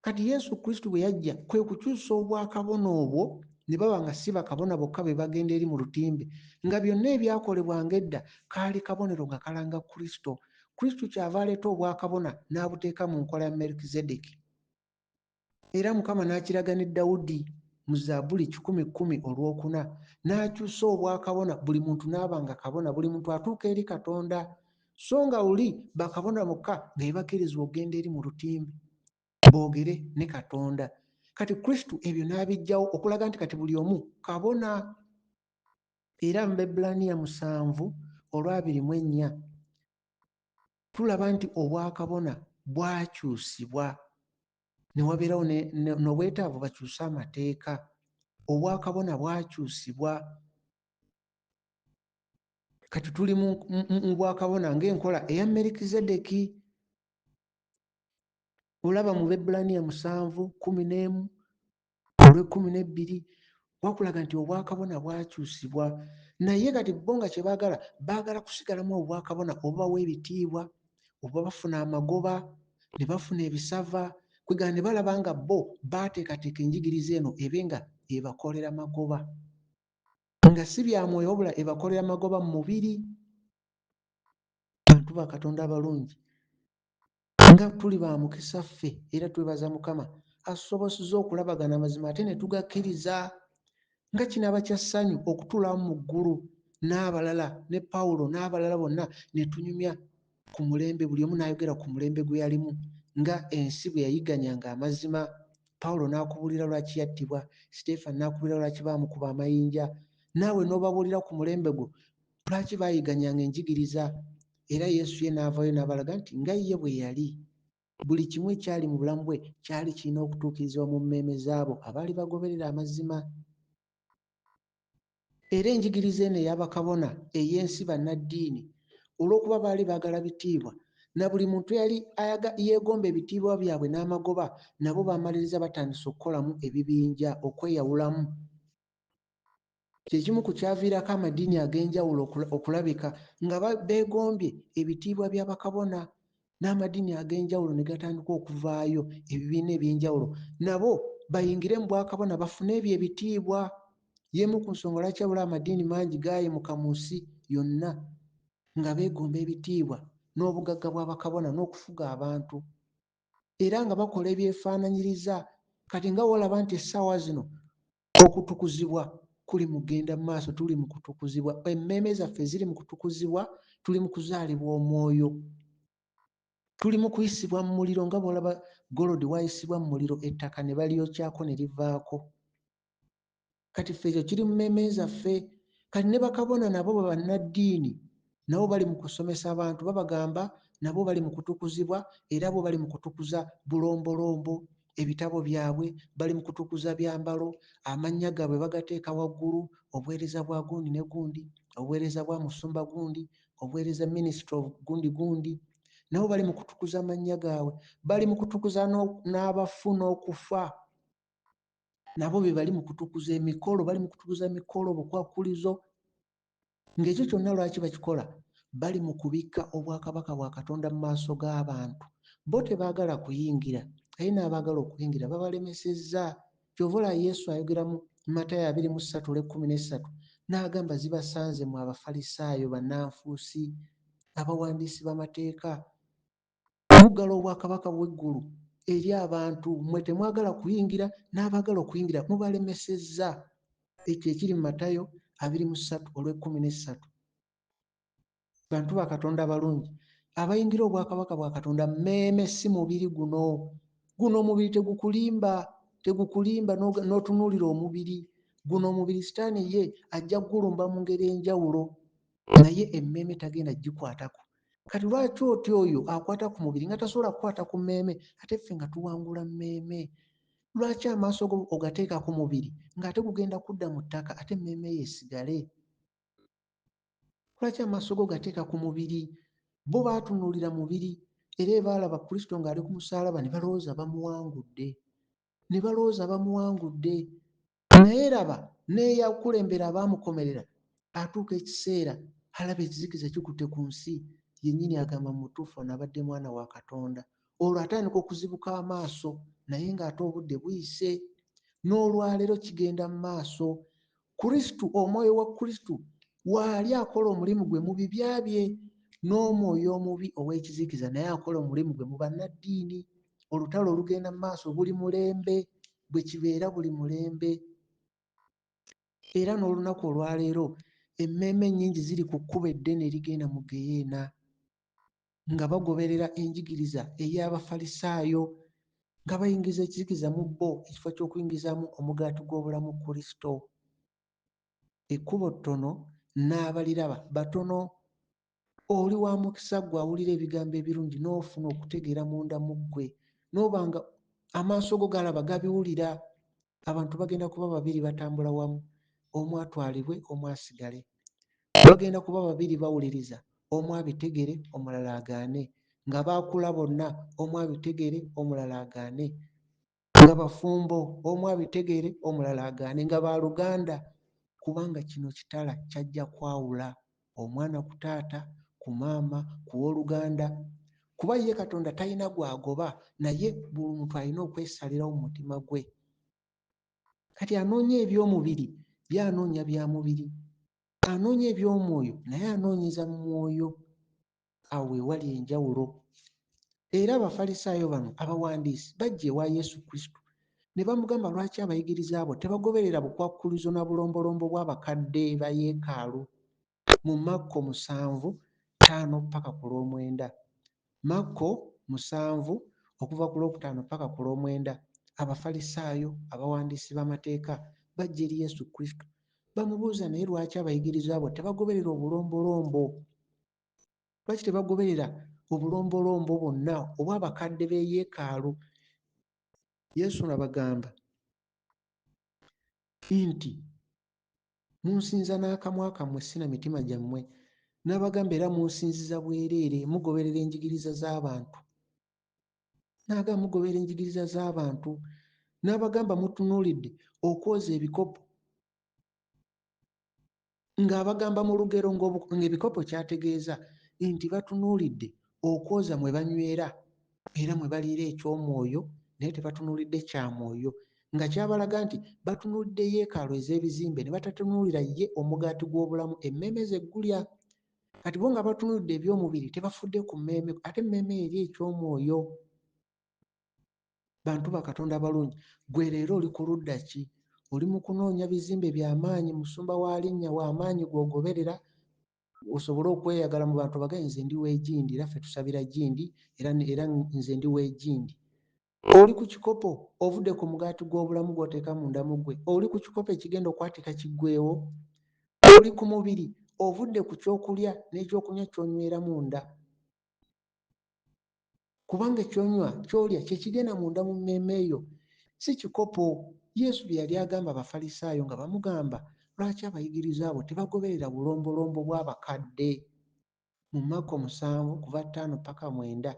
Kati Yesu Kristo bwe yajja kwe kukyusa obwakabona obwo ne baba nga si bakabona bokka be bagenda eri mu lutimbe, nga byonna ebyakolebwanga edda kaali kabonero nga kalanga Kristo. Kristo kyava aleeta obwakabona n'abuteeka mu nkola ya Merukizedeki. Era Mukama n'akiraga ne Dawudi mu Zabbuli 10:10 n'akyusa obwakabona, buli muntu n'aba nga kabona, buli muntu atuuka eri Katonda. So nga oli bakabona mokka nga bebakkirizibwa okugenda eri mu lutimbe boogere ne Katonda. Kati Kristo ebyo n'abiggyawo okulaga nti kati buli omu kabona. Era mu Baebbulaniya 7:24 tulaba nti obwakabona bwakyusibwa ne wabeerawo n'obwetaavu bakyuse amateeka. Obwakabona bwakyusibwa. Kati tuli mu bwakabona ng'enkola eya Merukizedeki. Olaba mu Baebbulaniya 7:11-12 wakulaga nti obwakabona bwakyusibwa. Naye kati bo nga kye baagala kusigalamu obwakabona obubawa ebitiibwa, oba bafuna amagoba, ne bafuna ebisava, kwegamba ne balaba nga bo baateekateeka enjigiriza eno ebe nga ebakolera magoba, nga si bya mwoyo wabula ebakolera magoba mu mubiri. Bantu ba Katonda abalungi, nga tuli ba mukisa ffe era twebaza Mukama asobozesa okulabagana amazima ate ne tugakkiriza, nga kinaaba kya ssanyu okutuulamu mu ggulu n'abalala ne Pawulo n'abalala bonna ne tunyumya ku mulembe, buli omu n'ayogera ku mulembe gwe yalimu nga ensi bwe yayiganyanga amazima. Pawulo n'akubuulira lwaki yattibwa, Siteefano n'akubuulira lwaki baamukuba amayinja, naawe n'obabuulira ku mulembe gwo lwaki baayiganyanga enjigiriza. Era Yesu ye n'avaayo n'abalaga nti nga ye bwe yali, buli kimu ekyali mu bulamu bwe kyali kirina okutuukirizibwa mu mmeeme zaabo abaali bagoberera amazima. Era enjigiriza eno ey'abakabona ey'ensi bannaddiini, olw'okuba baali baagala bitiibwa, na buli muntu yali yeegomba ebitiibwa byabwe n'amagoba, nabo baamaliriza batandise okukolamu ebibinja, okweyawulamu. Kyekimu ku kyaviirako amadiini ag'enjawulo okulabika nga beegombye ebitiibwa by'abakabona, n'amadiini ag'enjawulo ne gatandika okuvaayo, ebibiina eby'enjawulo nabo bayingire mu bwakabona bafune ebyo ebitiibwa. Y'emu ku nsonga lwaki abula amadiini mangi gaayimuka mu nsi yonna nga beegomba ebitiibwa n'obugagga bw'abakabona n'okufuga abantu, era nga bakola ebyefaananyiriza. Kati nga wolaba nti essaawa zino okutukuzibwa kuli mu kugenda mu maaso, tuli mu kutukuzibwa, emmeeme zaffe ziri mu kutukuzibwa, tuli mu kuzaalibwa omwoyo, tuli mu kuyisibwa mu muliro nga bw'olaba golodi wayisibwa mu muliro ettaka ne balyokyako ne livaako. Kati ffe ekyo kiri mu mmeeme zaffe. Kati ne bakabona nabo bannaddiini nabo bali mu kusomesa abantu, babagamba nabo bali mu kutukuzibwa, era bo bali mu kutukuza bulombolombo, ebitabo byabwe, bali mu kutukuza byambalo, amannya gaabwe bagateeka waggulu, obuweereza bwa gundi ne gundi, obuweereza bwa musumba gundi, obuweereza minisitule gundi gundi, nabo bali mu kutukuza amannya gaabwe, bali mu kutukuza n'abafu n'okufa, nabo be bali mu kutukuza emikolo, bali mu kutukuza mikolo, bukwakkulizo. Ng'ekyo kyonna lwaki bakikola? Bali mu kubikka obwakabaka bwa Katonda mu maaso g'abantu. Bo tebaagala kuyingira, naye n'abaagala okuyingira babalemesezza. Kyova olaba Yesu ayogera mu Matayo 23:13 n'agamba zibasanze mwe Abafalisaayo, bannanfuusi, abawandiisi b'amateeka, muggala obwakabaka bw'eggulu eri abantu, mmwe temwagala kuyingira, n'abaagala okuyingira mubalemesezza. Ekyo ekiri mu Matayo 23:13. Bantu ba Katonda abalungi, abayingira obwakabaka bwa Katonda mmeeme, si mubiri guno. Guno omubiri tegukulimba n'otunuulira omubiri. Guno omubiri Sitaani ye ajja kugulumba mu ngeri enjawulo, naye emmeeme tagenda gikwatako. Kati lwaki oti oyo akwata ku mubiri nga tasobola kukwata ku mmeeme, ate ffe nga tuwangula mmeeme? Lwaki amaaso go ogateeka ku mubiri ng'ate gugenda kudda mu ttaka, ate emmeeme ye esigale? Lwaki amaaso go gateeka ku mubiri? Bo baatunuulira mubiri, era baalaba Kristo ng'ali ku musaalaba ne balowooza bamuwangudde. Naye laba n'eyakulembera abaamukomerera, atuuka ekiseera alaba ekizikiza kikutte ku nsi, yennyini agamba mu butuufu ono abadde mwana wa Katonda. Olwo atandika okuzibuka amaaso, naye ng'ate obudde buyise. N'olwaleero kigenda mu maaso. Kristo, omwoyo wa Kristo waali akola omulimu gwe mu bibya bye, n'omwoyo omubi ow'ekizikiza naye akola omulimu gwe mu bannaddiini. Olutalo olugenda mu maaso buli mulembe, bwe kibeera buli mulembe. Era n'olunaku olwaleero emmeeme ennyingi ziri ku kkubo eddene erigenda mu Geyeena, nga bagoberera enjigiriza ey'Abafalisaayo, nga bayingiza ekizikiza mu bo ekifo ky'okuyingizaamu omugaati gw'obulamu Kristo. Ekkubo ttono n'abaliraba batono. Oli wa mukisa gwe awulira ebigambo ebirungi n'ofuna okutegeera munda mu ggwe, n'oba nga amaaso go galaba gabiwulira. Abantu bagenda kuba babiri batambula wamu, omu atwalibwe, omu asigale. Bagenda kuba babiri bawuliriza, omu abitegere, omulala agaane. Nga baakula bonna, omu abitegere, omulala agaane. Nga bafumbo, omu abitegere, omulala agaane. Nga baaluganda, kubanga kino kitala kyajja kwawula omwana ku taata, ku maama, ku w'oluganda. Kuba ye Katonda talina gw'agoba, naye buli muntu alina okwesalirawo mu mutima gwe. Kati anoonya eby'omubiri ye anoonya bya mubiri, anoonya eby'omwoyo naye anoonyeza mu mwoyo. Awo we wali enjawulo. Era Abafalisaayo bano abawandiisi bajja ewa Yesu Kristo ne bamugamba lwaki abayigiriza abo tebagoberera bukwakkulizo na bulombolombo bw'abakadde ba yeekaalu mu Makko 7:5 paka ku lw'omwenda. Makko 7 okuva ku lwokutaano paka ku lw'omwenda. Abafalisaayo, abawandiisi b'amateeka bajja eri Yesu Kristo bamubuuza naye lwaki abayigiriza abo tebagoberera obulombolombo, lwaki tebagoberera obulombolombo bwonna obw'abakadde b'eyeekaalu? Yesu n'abagamba nti munsinza n'akamwa kammwe si na mitima gyammwe. N'abagamba era munsinziza bwereere, mugoberera enjigiriza z'abantu. N'agamba mugoberera enjigiriza z'abantu. N'abagamba mutunuulidde okwoza ebikopo, ng'abagamba mu lugero ng'ebikopo kyategeeza nti batunuulidde okwoza mwe banywera era mwe baliira eky'omwoyo, naye tebatunuulidde kya mwoyo, nga kyabalaga nti batunuulidde yeekaalu ez'ebizimbe ne batatunuulira ye omugaati gw'obulamu, emmeeme ze gulya. Kati bo nga batunuulidde eby'omubiri tebafudde ku mmeeme, ate emmeeme eri eky'omwoyo. Bantu ba Katonda balungi, gwe leero oli ku ludda ki? Oli mu kunoonya bizimbe by'amaanyi, musumba wa linnya w'amaanyi gw'ogoberera osobole okweyagala mu bantu bagaye nze ndi w'egindi, era ffe tusabira gindi, era nze ndi w'egindi. Oli ku kikopo ovudde ku mugaati gw'obulamu gw'oteeka munda mu ggwe, oli ku kikopo ekigenda okwatika kiggwewo. Oli ku mubiri ovudde ku kyokulya n'ekyokunywa ky'onywera munda, kubanga ekyonywa ky'olya kye kigenda munda mu mmeeme eyo, si kikopo. Yesu bye yali agamba Abafalisaayo nga bamugamba lwaki abayigiriza abo tebagoberera bulombolombo bw'abakadde mu Makko 7 kuva 5 paka 9.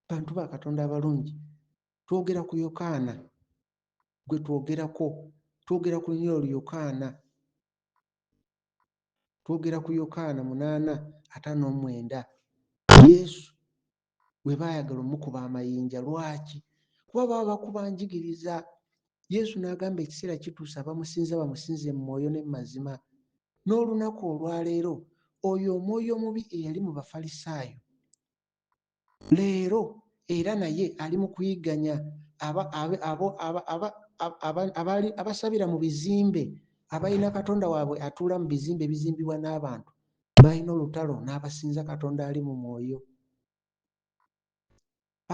Bantu ba Katonda abalungi, twogera ku Yokaana gwe twogerako, twogera ku lunyolo Yokaana, twogera ku Yokaana 8:5-9. Yesu bwe baayagala omukuba amayinja. Lwaki? Kuba baba bakuba njigiriza. Yesu n'agamba ekiseera kituuse abamusinza bamusinze mu mwoyo ne mu mazima. N'olunaku olwaleero oyo omwoyo omubi eyali mu Bafalisaayo leero era naye ali mu kuyigganya abasabira mu bizimbe, abalina katonda waabwe atuula mu bizimbe ebizimbibwa n'abantu, balina olutalo n'abasinza katonda ali mu mwoyo.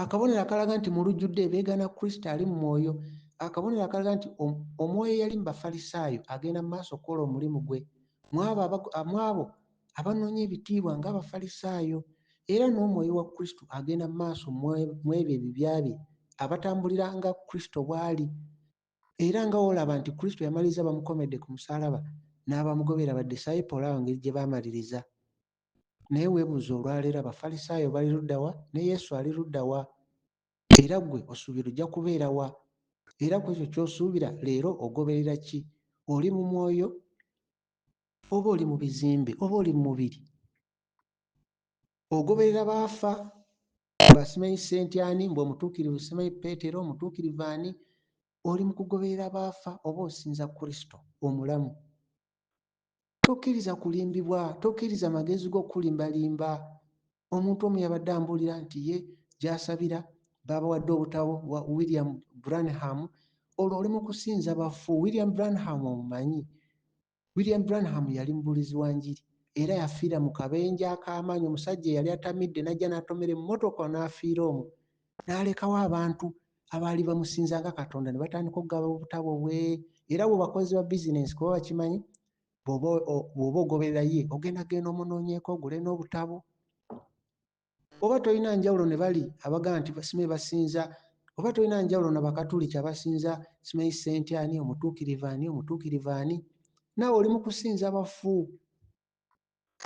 Akabonero akalaga nti mu lujjudde beegana Kristo ali mu mwoyo. Akabonero akalaga nti omwoyo eyali mu Bafalisaayo agenda mu maaso okukola omulimu gwe, mu abo abanoonya ebitiibwa ng'Abafalisaayo, era n'omwoyo wa Kristo agenda mu maaso mu ebyo ebibya bye, abatambulira nga Kristo bw'ali. Era nga olaba nti Kristo yamaliriza bamukomedde ku musaalaba n'abamugobera badisayipolo abo ngeri gye baamaliriza. Naye weebuuza olwaleero Abafalisaayo bali ludda wa ne Yesu ali ludda wa? Era ggwe osuubira ojja kubeera wa? Era ku ekyo ky'osuubira leero ogoberera ki? Oli mu mwoyo oba oli mu bizimbe oba oli mu mubiri? Ogoberera baafa, basimanyi Sentyaani mbu omutuukirivu simanyi Peetero omutuukirivu ani? Oli mu kugoberera baafa oba osinza Kristo omulamu? Tokkiriza kulimbibwa, tokkiriza magezi g'okulimbalimba. Omuntu omu yabadde ambuulira nti ye gy'asabira baabawadde obutabo wa William Branham, olwo oli mu kusinza bafu. William Branham omumanyi? William Branham yali mubuulizi wa njiri era yafiira mu kabenje ak'amaanyi. Omusajja eyali atamidde n'ajja n'atomera emmotoka n'afiira omwo, n'alekawo abantu abaali bamusinza nga Katonda ne batandika okugaba obutabo bwe. Era bwe bakozi ba bizinensi kuba bakimanyi, bw'oba ogoberera ye ogenda omunoonyeeko ogule n'obutabo. Oba tolina njawulo ne bali abagamba nti basimaye basinza, oba tolina njawulo n'Abakatuliki abasinza simanyi Sentyaani omutuukirivu ani, naawe oli mu kusinza bafu.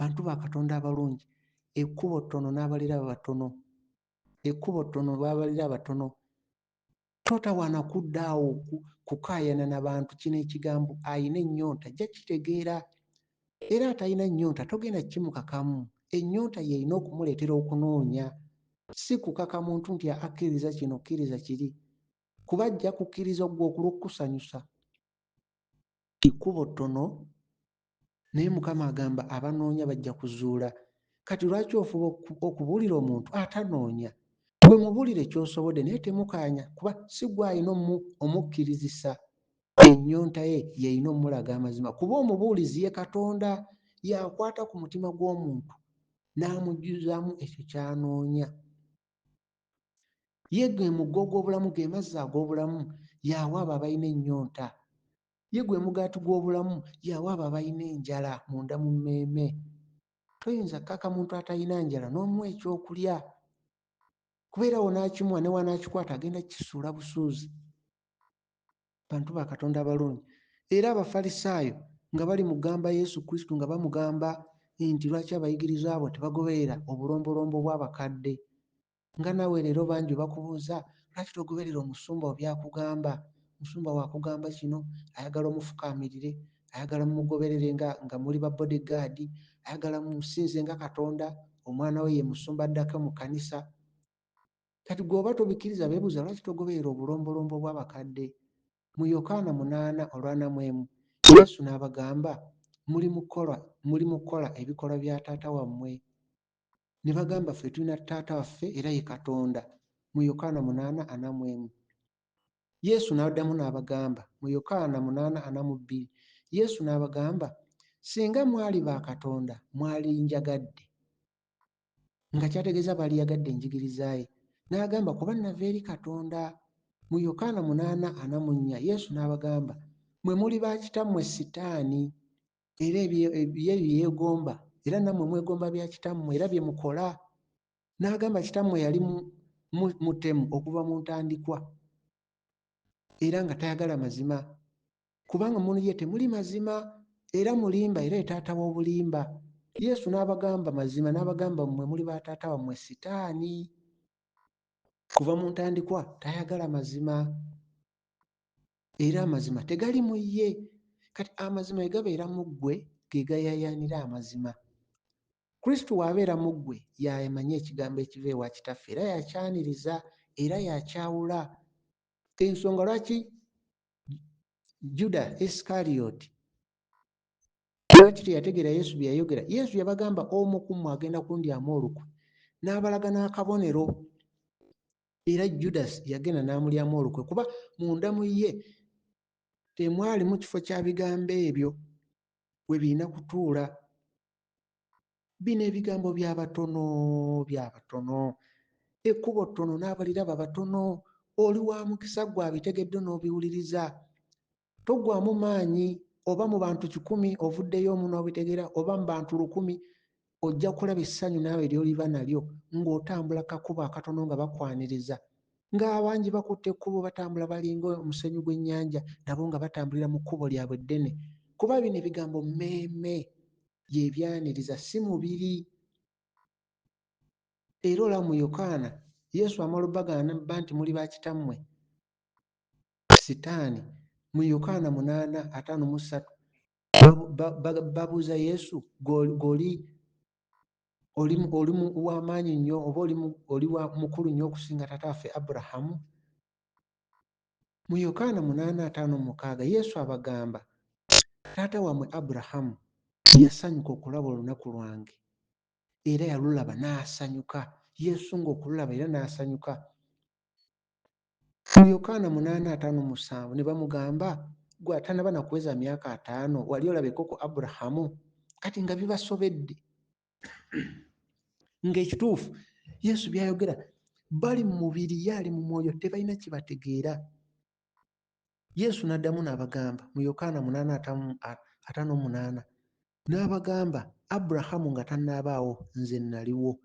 Bantu ba Katonda abalungi, ekkubo ttono n'abalira batono, ekkubo ttono b'abalira batono. Totawaana kudda awo kukaayana n'abantu. Kino ekigambo ayina ennyonta ajja kitegeera, era atalina nnyonta togenda kukimukakamu. Ennyonta y'erina okumuleetera okunoonya, si kukaka muntu nti akkiriza kino kkiriza kiri, kuba ajja kukkiriza ggwe okulw'okukusanyusa. Ekkubo ttono naye Mukama agamba abanoonya bajja kuzuula. Kati lwaki ofuba okubuulira omuntu atanoonya? gwe mubuulire ky'osobodde naye temukaanya, kuba si gwe alina omukkirizisa. Ennyonta ye yeyina omulaga amazima, kuba omubuulizi ye Katonda yakwata ku mutima gw'omuntu n'amujjuzaamu ekyo ky'anoonya. Ye gwe muggo gw'obulamu, ge mazzi ag'obulamu, yawa abo abalina ennyonta. Ye gwe mugaati gw'obulamu, yawa abo abalina enjala munda mu mmeeme. Toyinza kkaka muntu atalina njala n'omuwa ekyokulya, kubeerawo n'akimuwa ne wanakikwata agenda kukisuula busuuzi. Bantu ba Katonda abalungi. Era Abafalisaayo nga bali mugamba Yesu Kristo, nga bamugamba nti lwaki abayigiriza abo tebagoberera obulombolombo bw'abakadde. Nga naawe leero bangi bakubuuza lwaki togoberera omusumba obyakugamba. Omusumba wakugamba kino, ayagala omufukaamirire, ayagala mumugoberere nga muli ba bodyguard, ayagala mumusinze nga Katonda, omwana we ye musumba addako mu kkanisa. Kati gw'oba tobikkiriza beebuuza lwaki togoberera obulombolombo bw'abakadde. Mu Yokaana 8:41 Yesu n'abagamba muli mu kukola ebikolwa bya taata wammwe. Ne bagamba ffe tulina taata waffe era ye Katonda. Mu Yokaana 8:41 Yesu n'addamu n'abagamba mu Yokaana 8:42 Yesu n'abagamba singa mwali ba Katonda mwalinjagadde, nga kyategeeza baaliyagadde enjigiriza ye. N'agamba kuba nava eri Katonda. Mu Yokaana 8:44 Yesu n'abagamba mwe muli ba kitammwe Sitaani, era bye yeegomba, era nammwe mwegomba bya kitammwe era bye mukola. N'agamba kitammwe yali mutemu okuva mu ntandikwa, era nga tayagala mazima, kubanga muli ye temuli mazima, era mulimba era ye taata w'obulimba. Yesu n'abagamba mazima, n'abagamba mmwe muli ba taata wammwe Sitaani. Kuva mu ntandikwa tayagala mazima, era amazima tegali mu ye. Kati amazima bwe gabeera mu ggwe ge gayaayaanira amazima. Kristo bw'abeera mu ggwe y'amanyi ekigambo ekiva ewa kitaffe, era yakyaniriza era yakyawula. Ensonga lwaki Juda Iscariot lwaki teyategeera Yesu bye yayogera. Yesu yabagamba omu ku mmwe agenda kundyamu olukwe, n'abalaga n'akabonero. Era Judas yagenda n'amulyamu olukwe, kuba munda mu ye temwali mu kifo kya bigambo ebyo we birina kutuula. Bino ebigambo by'abatono, ekkubo ttono n'abaliraba batono. Oli wa mukisa gwe abitegedde n'obiwuliriza. Toggwamu maanyi, oba mu bantu 100 ovuddeyo omu n'obitegeera, oba mu bantu 1000 ojja kulaba essanyu naawe ly'oliba nalyo ng'otambula kakubo akatono nga bakwaniriza. Ng'abangi bakutte ekkubo batambula balinga omusenyu gw'ennyanja, nabo nga batambulira mu kkubo lyabwe ddene. Kuba bino ebigambo mmeeme byebyaniriza, si mubiri. Era olaba mu Yokaana Yesu amala obbagamba nti muli ba kitammwe Sitaani. Mu Yokaana 8:53 babuuza Yesu oli w'amaanyi nnyo, oba oli mukulu nnyo okusinga taata waffe Abulahamu? Mu Yokaana 8:56 Yesu abagamba taata wammwe Abulahamu yasanyuka okulaba olunaku lwange era yalulaba n'asanyuka. Yesu ng'okululaba era n'asanyuka. Mu Yokaana 8:57 ne bamugamba gwe atanaba na kuweza myaka 5 wali olabeko ku Abulahamu? Kati nga bibasobedde. Ng'ekituufu Yesu by'ayogera bali mu mubiri, ye ali mu mwoyo, tebalina kye bategeera. Yesu n'addamu n'abagamba mu Yokaana 8:58 n'abagamba Abulahamu nga tannabaawo nze naliwo.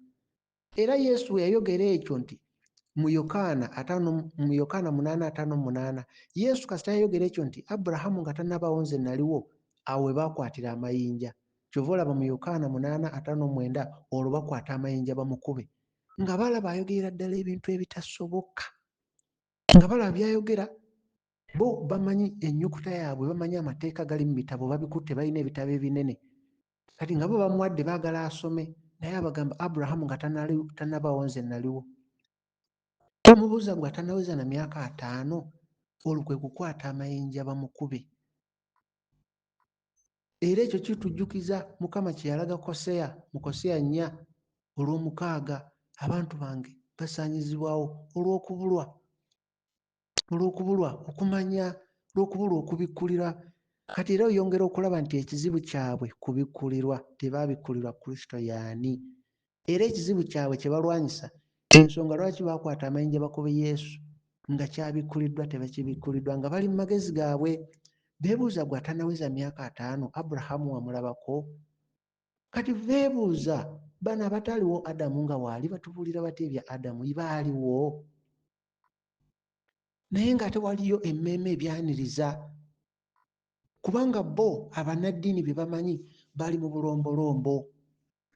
Era Yesu bwe yayogera ekyo nti mu Yokaana 8:58 Yesu kasita yayogera ekyo nti Abulahamu nga tannabaawo nze naliwo, awo we baakwatira amayinja. Kyova olaba mu Yokaana 8:59 olwo bakwata amayinja bamukube, nga balaba ayogerera ddala ebintu ebitasoboka, nga balaba byayogera. Bo bamanyi ennyukuta yaabwe, bamanyi amateeka gali mu bitabo, babikutte, balina ebitabo ebinene. Kati nga bo bamuwadde baagala asome, naye abagamba Abulahamu nga tannabaawo nze naliwo. Bamubuuza gwe atannaweza na myaka 5, olwo kwe kukwata amayinja bamukube. Era ekyo kitujjukiza Mukama kye yalaga Koseya mu Koseya 4:6, abantu bange basaanyizibwawo olw'okubulwa okumanya, olw'okubulwa okubikkulirwa. Kati era oyongera okulaba nti ekizibu kyabwe kubikkulirwa, tebabikkulirwa Kristo y'ani. Era ekizibu kyabwe kye balwanyisa, ensonga lwaki baakwata amayinja bakobe Yesu nga kyabikkuliddwa tebakibikkuliddwa, nga bali mu magezi gaabwe. Beebuuza gwe atanaweza myaka 5 Abulahamu wamulabako? Kati beebuuza bano abataaliwo Adamu nga waali batubuulira bati ebya Adamu ibaaliwo? Naye ng'ate waliyo emmeeme ebyaniriza, kubanga bo abannaddiini bye bamanyi bali mu bulombolombo,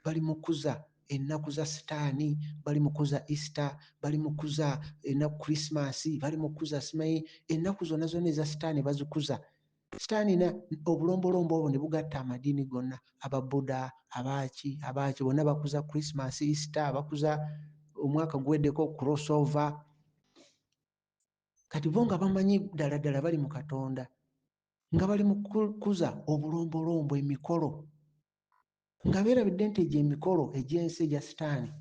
bali mu kuza ennaku za Sitaani, bali mu kuza Easter, bali mu kuza ennaku Krismasi, bali mu kuza simanyi ennaku zonna eza Sitaani bazikuza. Sitaani obulombolombo obwo ne bugatta amadiini gonna, Ababuda, abaaki bonna bakuza Krismasi, Easter, bakuza omwaka guweddeko crossover. Kati bo nga bamanyi ddala ddala bali mu Katonda, nga bali mu kukuza obulombolombo, emikolo, nga beerabidde nti egyo emikolo egy'ensi egya Sitaani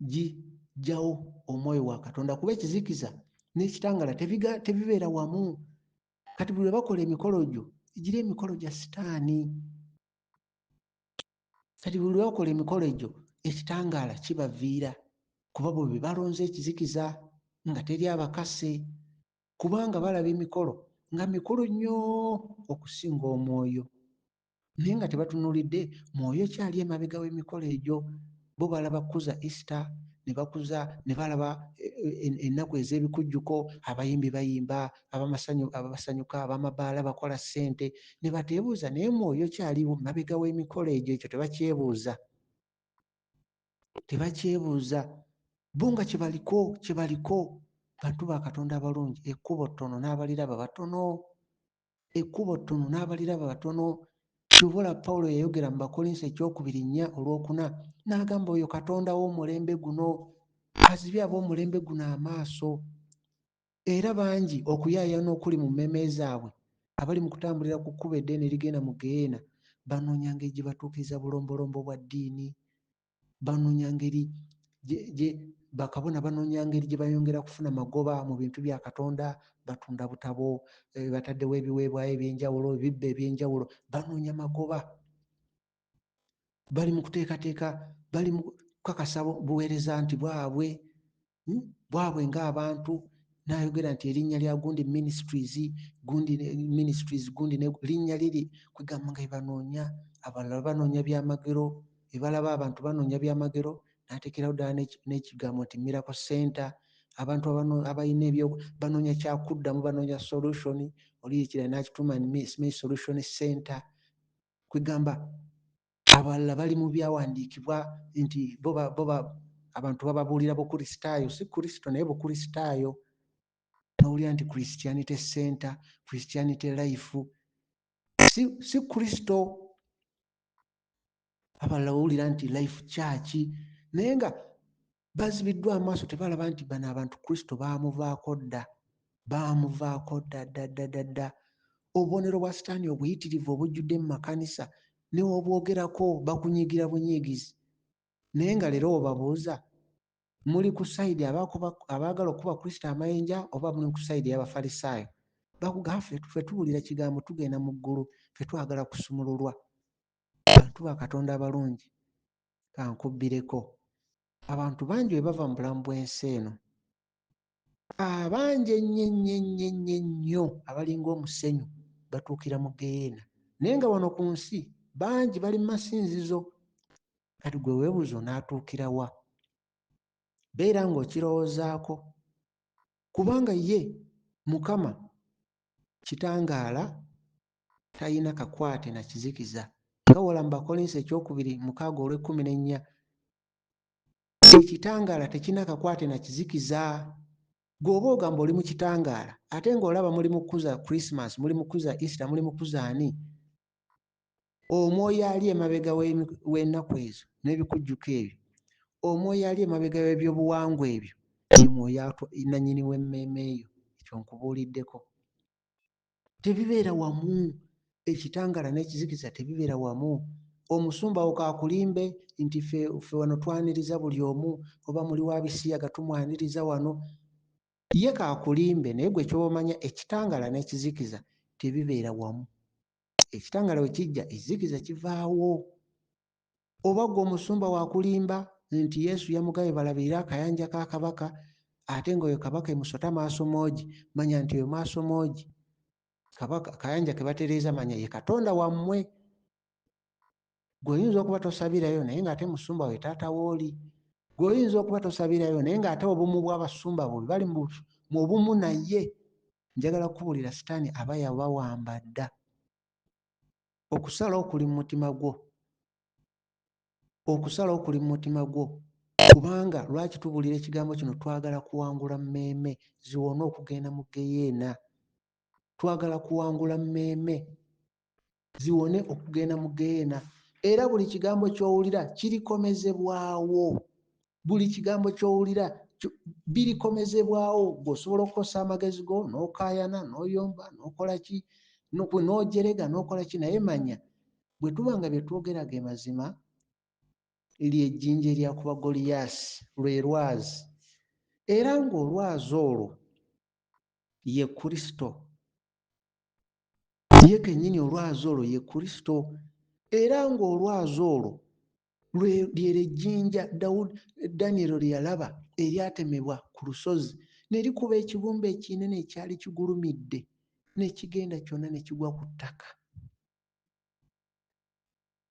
gijjawo omwoyo wa Katonda, kuba ekizikiza n'ekitangaala tebibeera wamu. Kati buli lwe bakola emikolo gyo gira emikolo gya Sitaani. Kati buli lwe bakola emikolo egyo ekitangaala kibaviira, kuba bwe be balonze ekizikiza nga teri abakase, kubanga balaba emikolo nga mikulu nnyo okusinga omwoyo, naye nga tebatunuulidde mwoyo kyali emabega w'emikolo egyo. Bo balaba kukuza Easter, ne balaba ennaku ez'ebikujjuko, abayimbi bayimba, abasanyuka, ab'amabaala bakola ssente, ne bateebuuza naye mwoyo kyali mabega w'emikolo egyo. Ekyo tebakyebuuza. Bo nga kyebaliko bantu ba Katonda abalungi, ekkubo ttono n'abaliraba batono. Ky'obola Pawulo yayogera mu Bakolinso 2:4 n'agamba oyo Katonda w'omulembe guno azibye ab'omulembe guno amaaso, era bangi okuyaayana okuli mu mmeeme zaabwe abali mu kutambulira ku kkubo eddene erigenda mu Geyeena, banoonya ngeri gye batuukiriza bulombolombo bwa ddiini, banoonya ngeri bakabona banoonya ngeri gye bayongera kufuna magoba mu bintu bya Katonda, batunda butabo, bataddewo ebiweebwayo eby'enjawulo, ebibbo eby'enjawulo, banoonya magoba. Bali mu kuteekateeka, bali mu kukakasa buweereza nti bwabwe ng'abantu. N'ayogera nti erinnya lya gundi ministries, gundi linnya liri kwegamba nga banoonya, abalala banoonya byamagero, ebalaba abantu banoonya byamagero n'ateekerawo ddala n'ekigambo nti Miracle Center. Abantu abalina ebyo banoonya kyakuddamu, banoonya solution, oli ekirala n'akituuma solution center, kwegamba abalala bali mu byawandiikibwa nti bo abantu bababuulira bukristaayo, si Kristo naye bukristaayo. N'owulira nti Christianity Center, Christianity Life, si Kristo. Abalala owulira nti Life Church, naye nga bazibiddwa amaaso, tebalaba nti bano abantu Kristo baamuvaako dda. Obubonero bwa Sitaani obuyitirivu obujjudde mu makanisa ne wobwogerako bakunyiigira bunyiigizi, naye nga leero obabuuza muli ku sayidi abaagala okuba Kristo amayinja oba muli ku sayidi y'Abafalisaayo? Bakugamba ffe tuwulira kigambo tugenda mu ggulu, ffe twagala kusumululwa. Bantu ba Katonda abalungi, kankubbireko, abantu bangi bwe bava mu bulamu bw'ensi eno, abangi ennyo abalinga omusenyu batuukira mu Geyeena, naye nga wano ku nsi bangi bali mu masinzizo. Kati gwe weebuuza onaatuukira wa? Beera ng'okirowoozaako, kubanga ye Mukama kitangaala, talina kakwate na kizikiza. Nga wola mu Bakolinso 2:6-14, ekitangaala tekirina kakwate na kizikiza. Gw'oba ogamba oli mu kitangaala ate ng'olaba muli mu kukuza Krismasi, muli mu kukuza Easter, muli mu kukuza ani? Omwoyo ali emabega w'ennaku ezo n'ebikujjuko ebyo, omwoyo ali emabega w'ebyobuwangwa ebyo, ye mwoyo nannyini w'emmeeme eyo. Ekyo nkubuuliddeko. Tebibeera wamu, ekitangaala n'ekizikiza tebibeera wamu. omusumba okakulimbe nti ffe wano twaniriza buli omu, oba muli wa bisiyaga tumwaniriza wano. Ye kakulimbe, naye gwe kyomanya ekitangala n'ekizikiza tebibeera wamu. Ekitangala we kijja ekizikiza kivaawo. Oba gwe omusumba wakulimba nti Yesu yamugabe balabirira akayanja ka kabaka, ate ng'oyo kabaka emusota maaso moogi, manya nti oyo maaso moogi kabaka kayanja ke batereeza manya ye Katonda wammwe. Gwe oyinza okuba tosabirayo naye ng'ate musumba we taata wooli. Gwe oyinza okuba tosabirayo naye ng'ate obumu bw'abasumba bo bali mu bumu naye. Njagala kubuulira sitaani aba yabawamba dda. Okusalawo kuli mu mutima gwo. Okusalawo kuli mu mutima gwo. Kubanga lwaki tubuulira ekigambo kino? Twagala kuwangula mmeeme ziwone okugenda mu geyeena. Twagala kuwangula mmeeme ziwone okugenda mu geyeena. Era buli kigambo ky'owulira kirikomezebwawo. Buli kigambo ky'owulira birikomezebwawo. Gw'osobola okukosa amagezi go n'okaayana n'oyomba n'okola ki n'ojerega n'okola ki, naye manya bwe tuba nga bye twogera ge mazima, ly'ejjinja eryakuba Goliyaasi, lwe lwazi. Era ng'olwazi olwo ye Kristo. Ye kennyini olwazi olwo ye Kristo. Era ng'olwazi olwo ly'ejjinja Danyeri lye yalaba eryatemebwa ku lusozi ne likuba ekibumbe ekinene ekyali kigulumidde ne kigenda kyonna ne kigwa ku ttaka.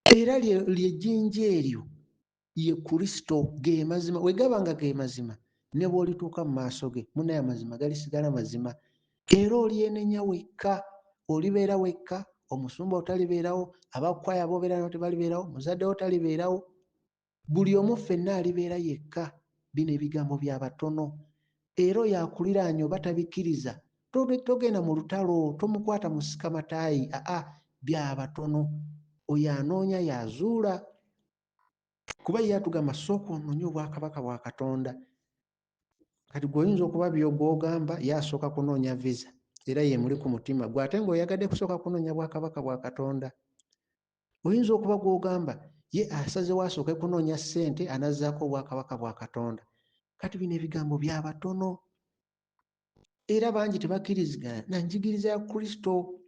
Era ly'ejjinja eryo ye Kristo, ge mazima. We gaba nga ge mazima, ne bw'olituuka mu maaso ge munnaye amazima galisigala mazima. Era olyenenya wekka, olibeera wekka, omusumba otalibeerawo, abakwaya abobeera nabo tebalibeerawo, muzadde wo talibeerawo, buli omu ffenna alibeera yekka. Bino ebigambo bya batono. Era oyo akuliraanye oba tabikkiriza, togenda mu lutalo, tomukwata mu sikamataayi. Bya batono. Oyo anoonya y'azuula. Kuba ye atugamba sooka onoonye obwakabaka bwa Katonda. Kati gw'oyinza okuba by'ogamba ye asooka kunoonya visa, era ye muli ku mutima gwe, ate ng'oyagadde kusooka kunoonya bwakabaka bwa Katonda. Oyinza okuba gw'ogamba ye asazewo asooke kunoonya ssente, anazzaako obwakabaka bwa Katonda. Kati bino ebigambo bya batono. Era bangi tebakkiriziganya na njigiriza ya Kristo.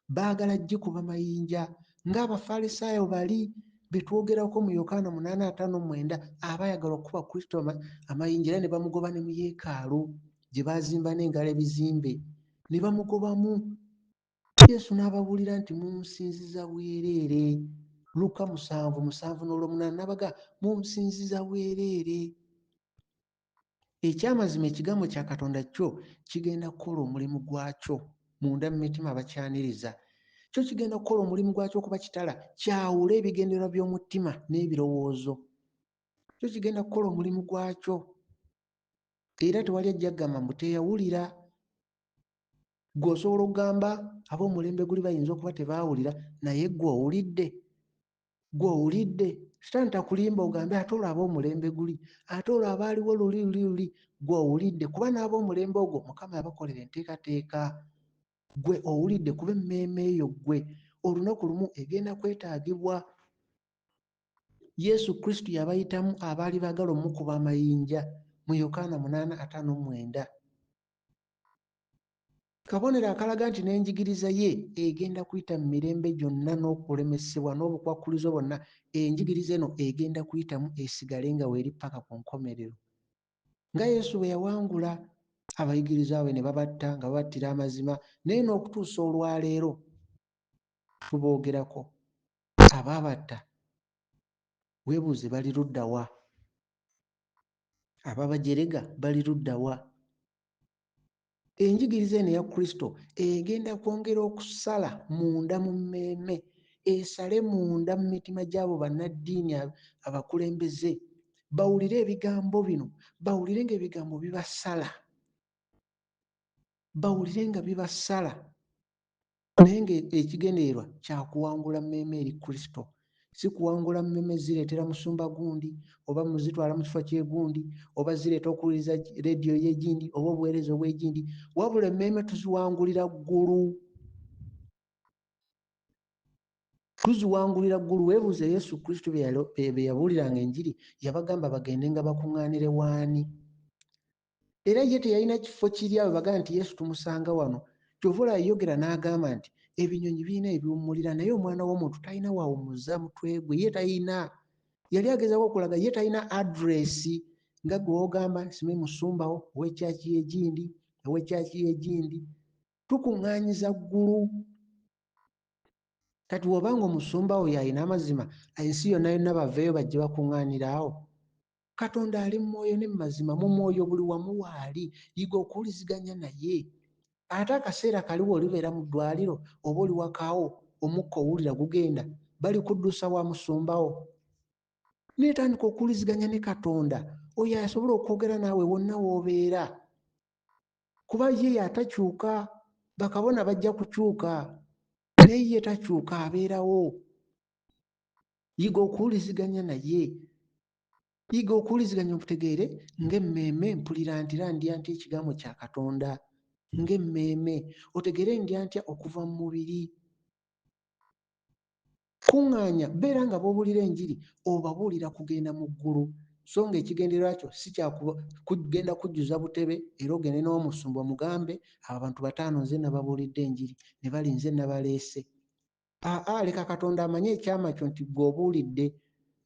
Baagala gikuba mayinja ng'Abafalisaayo bali be twogerako mu Yokaana 8:5-9, abaayagala okuba Kristo amayinja era ne bamugoba ne mu yeekaalu gye baazimba n'engalo ebizimbe ne bamugobamu. Yesu n'ababuulira nti munsinziza bwereere. Luka 7:7-8 n'abaga munsinziza bwereere. Ekyamazima ekigambo kya Katonda kyo kigenda kukola omulimu gwakyo munda mu mitima abakyaniriza. Kyo kigenda kukola omulimu gwakyo okuba kitala kyawula ebigendererwa by'omutima n'ebirowoozo. Kyo kigenda kukola omulimu gwakyo. Era tewali ajja kugamba mbu teyawulira. Gwe osobola okugamba ab'omulembe guli bayinza okuba tebaawulira, naye gwe owulidde? Gwe owulidde? Sitaani takulimba ogambe ate olwo ab'omulembe guli, ate olwo abaaliwo luli. Gwe owulidde? Kuba n'ab'omulembe ogwo Mukama yabakolera enteekateeka. Gwe owulidde? Kuba emmeeme eyo gwe olunaku lumu egenda kwetaagibwa. Yesu Kristo yabayitamu abaali baagala omukuba amayinja mu Yokaana 8:5-9. Kabonero akalaga nti n'enjigiriza ye egenda kuyita mu mirembe gyonna n'okulemesebwa n'obukwakkulizo bwonna. Enjigiriza eno egenda kuyitamu esigale nga weeri paka ku nkomerero. Nga Yesu bwe yawangula abayigiriza be ne babatta nga babattira amazima, naye n'okutuusa olwaleero tuboogerako. Abaabatta weebuuze bali ludda wa? Ababajerega bali ludda wa? Enjigiriza eno eya Kristo egenda kwongera okusala munda mu mmeeme, esale munda mu mitima gy'abo bannaddiini abakulembeze. Bawulire ebigambo bino, bawulire ng'ebigambo bibasala. Bawulire nga bibasala. Naye ng'ekigendererwa kya kuwangula mmeeme eri Kristo. Si kuwangula mmeeme zireetera musumba gundi, oba muzitwala mu kifo ky'egundi, oba zireeta okuwuliriza leediyo y'egindi oba obuweereza obw'egindi, wabula emmeeme tuziwangulira ggulu. tuziwangulira ggulu. Weebuuze Yesu Kristo be yabuuliranga enjiri yabagamba bagende nga bakuŋŋaanire waani? Era ye teyalina kifo kiri awo bagamba nti Yesu tumusanga wano. Kyova olaba yogera n'agamba nti ebinyonyi birina ebiwummulira naye omwana w'omuntu talina wawummuza mutwe gwe. Ye talina, yali agezaako okulaga ye talina adresi nga gwe wogamba nsime musumbawo ow'ekyaki egindi ow'ekyaki egindi. Tukuŋŋaanyiza ggulu. Kati wobanga omusumbawo yalina amazima ensi yonna yonna baveeyo bajje bakuŋŋaanira awo. Katonda ali mu mwoyo ne mu mazima, mu mwoyo buli wamu waali, yiga okuwuliziganya naye. Ate akaseera kaliwo olibeera mu ddwaliro oba oli wakaawo omukka owulira gugenda, bali kuddusa wa musumbawo. Neetandika okuwuliziganya ne Katonda oyo asobola okwogera naawe wonna w'obeera, kuba ye atakyuka. Bakabona bajja kukyuka naye ye takyuka, abeerawo. Yiga okuwuliziganya naye. Yiga okuwuliziganya okutegeere ng'emmeeme mpulira ntira ndya ntya ekigambo kya Katonda, ng'emmeeme otegeere ndya ntya okuva mu mubiri. Kuŋŋaanya, beera nga b'obuulira enjiri obabuulira kugenda mu ggulu, so nga ekigendererwa kyo si kugenda kujjuza butebe era ogende n'omusumba omugambe abantu 5 nze nababuulidde enjiri ne bali nze nabaleese. Leka Katonda amanye ekyama kyo nti gwe obuulidde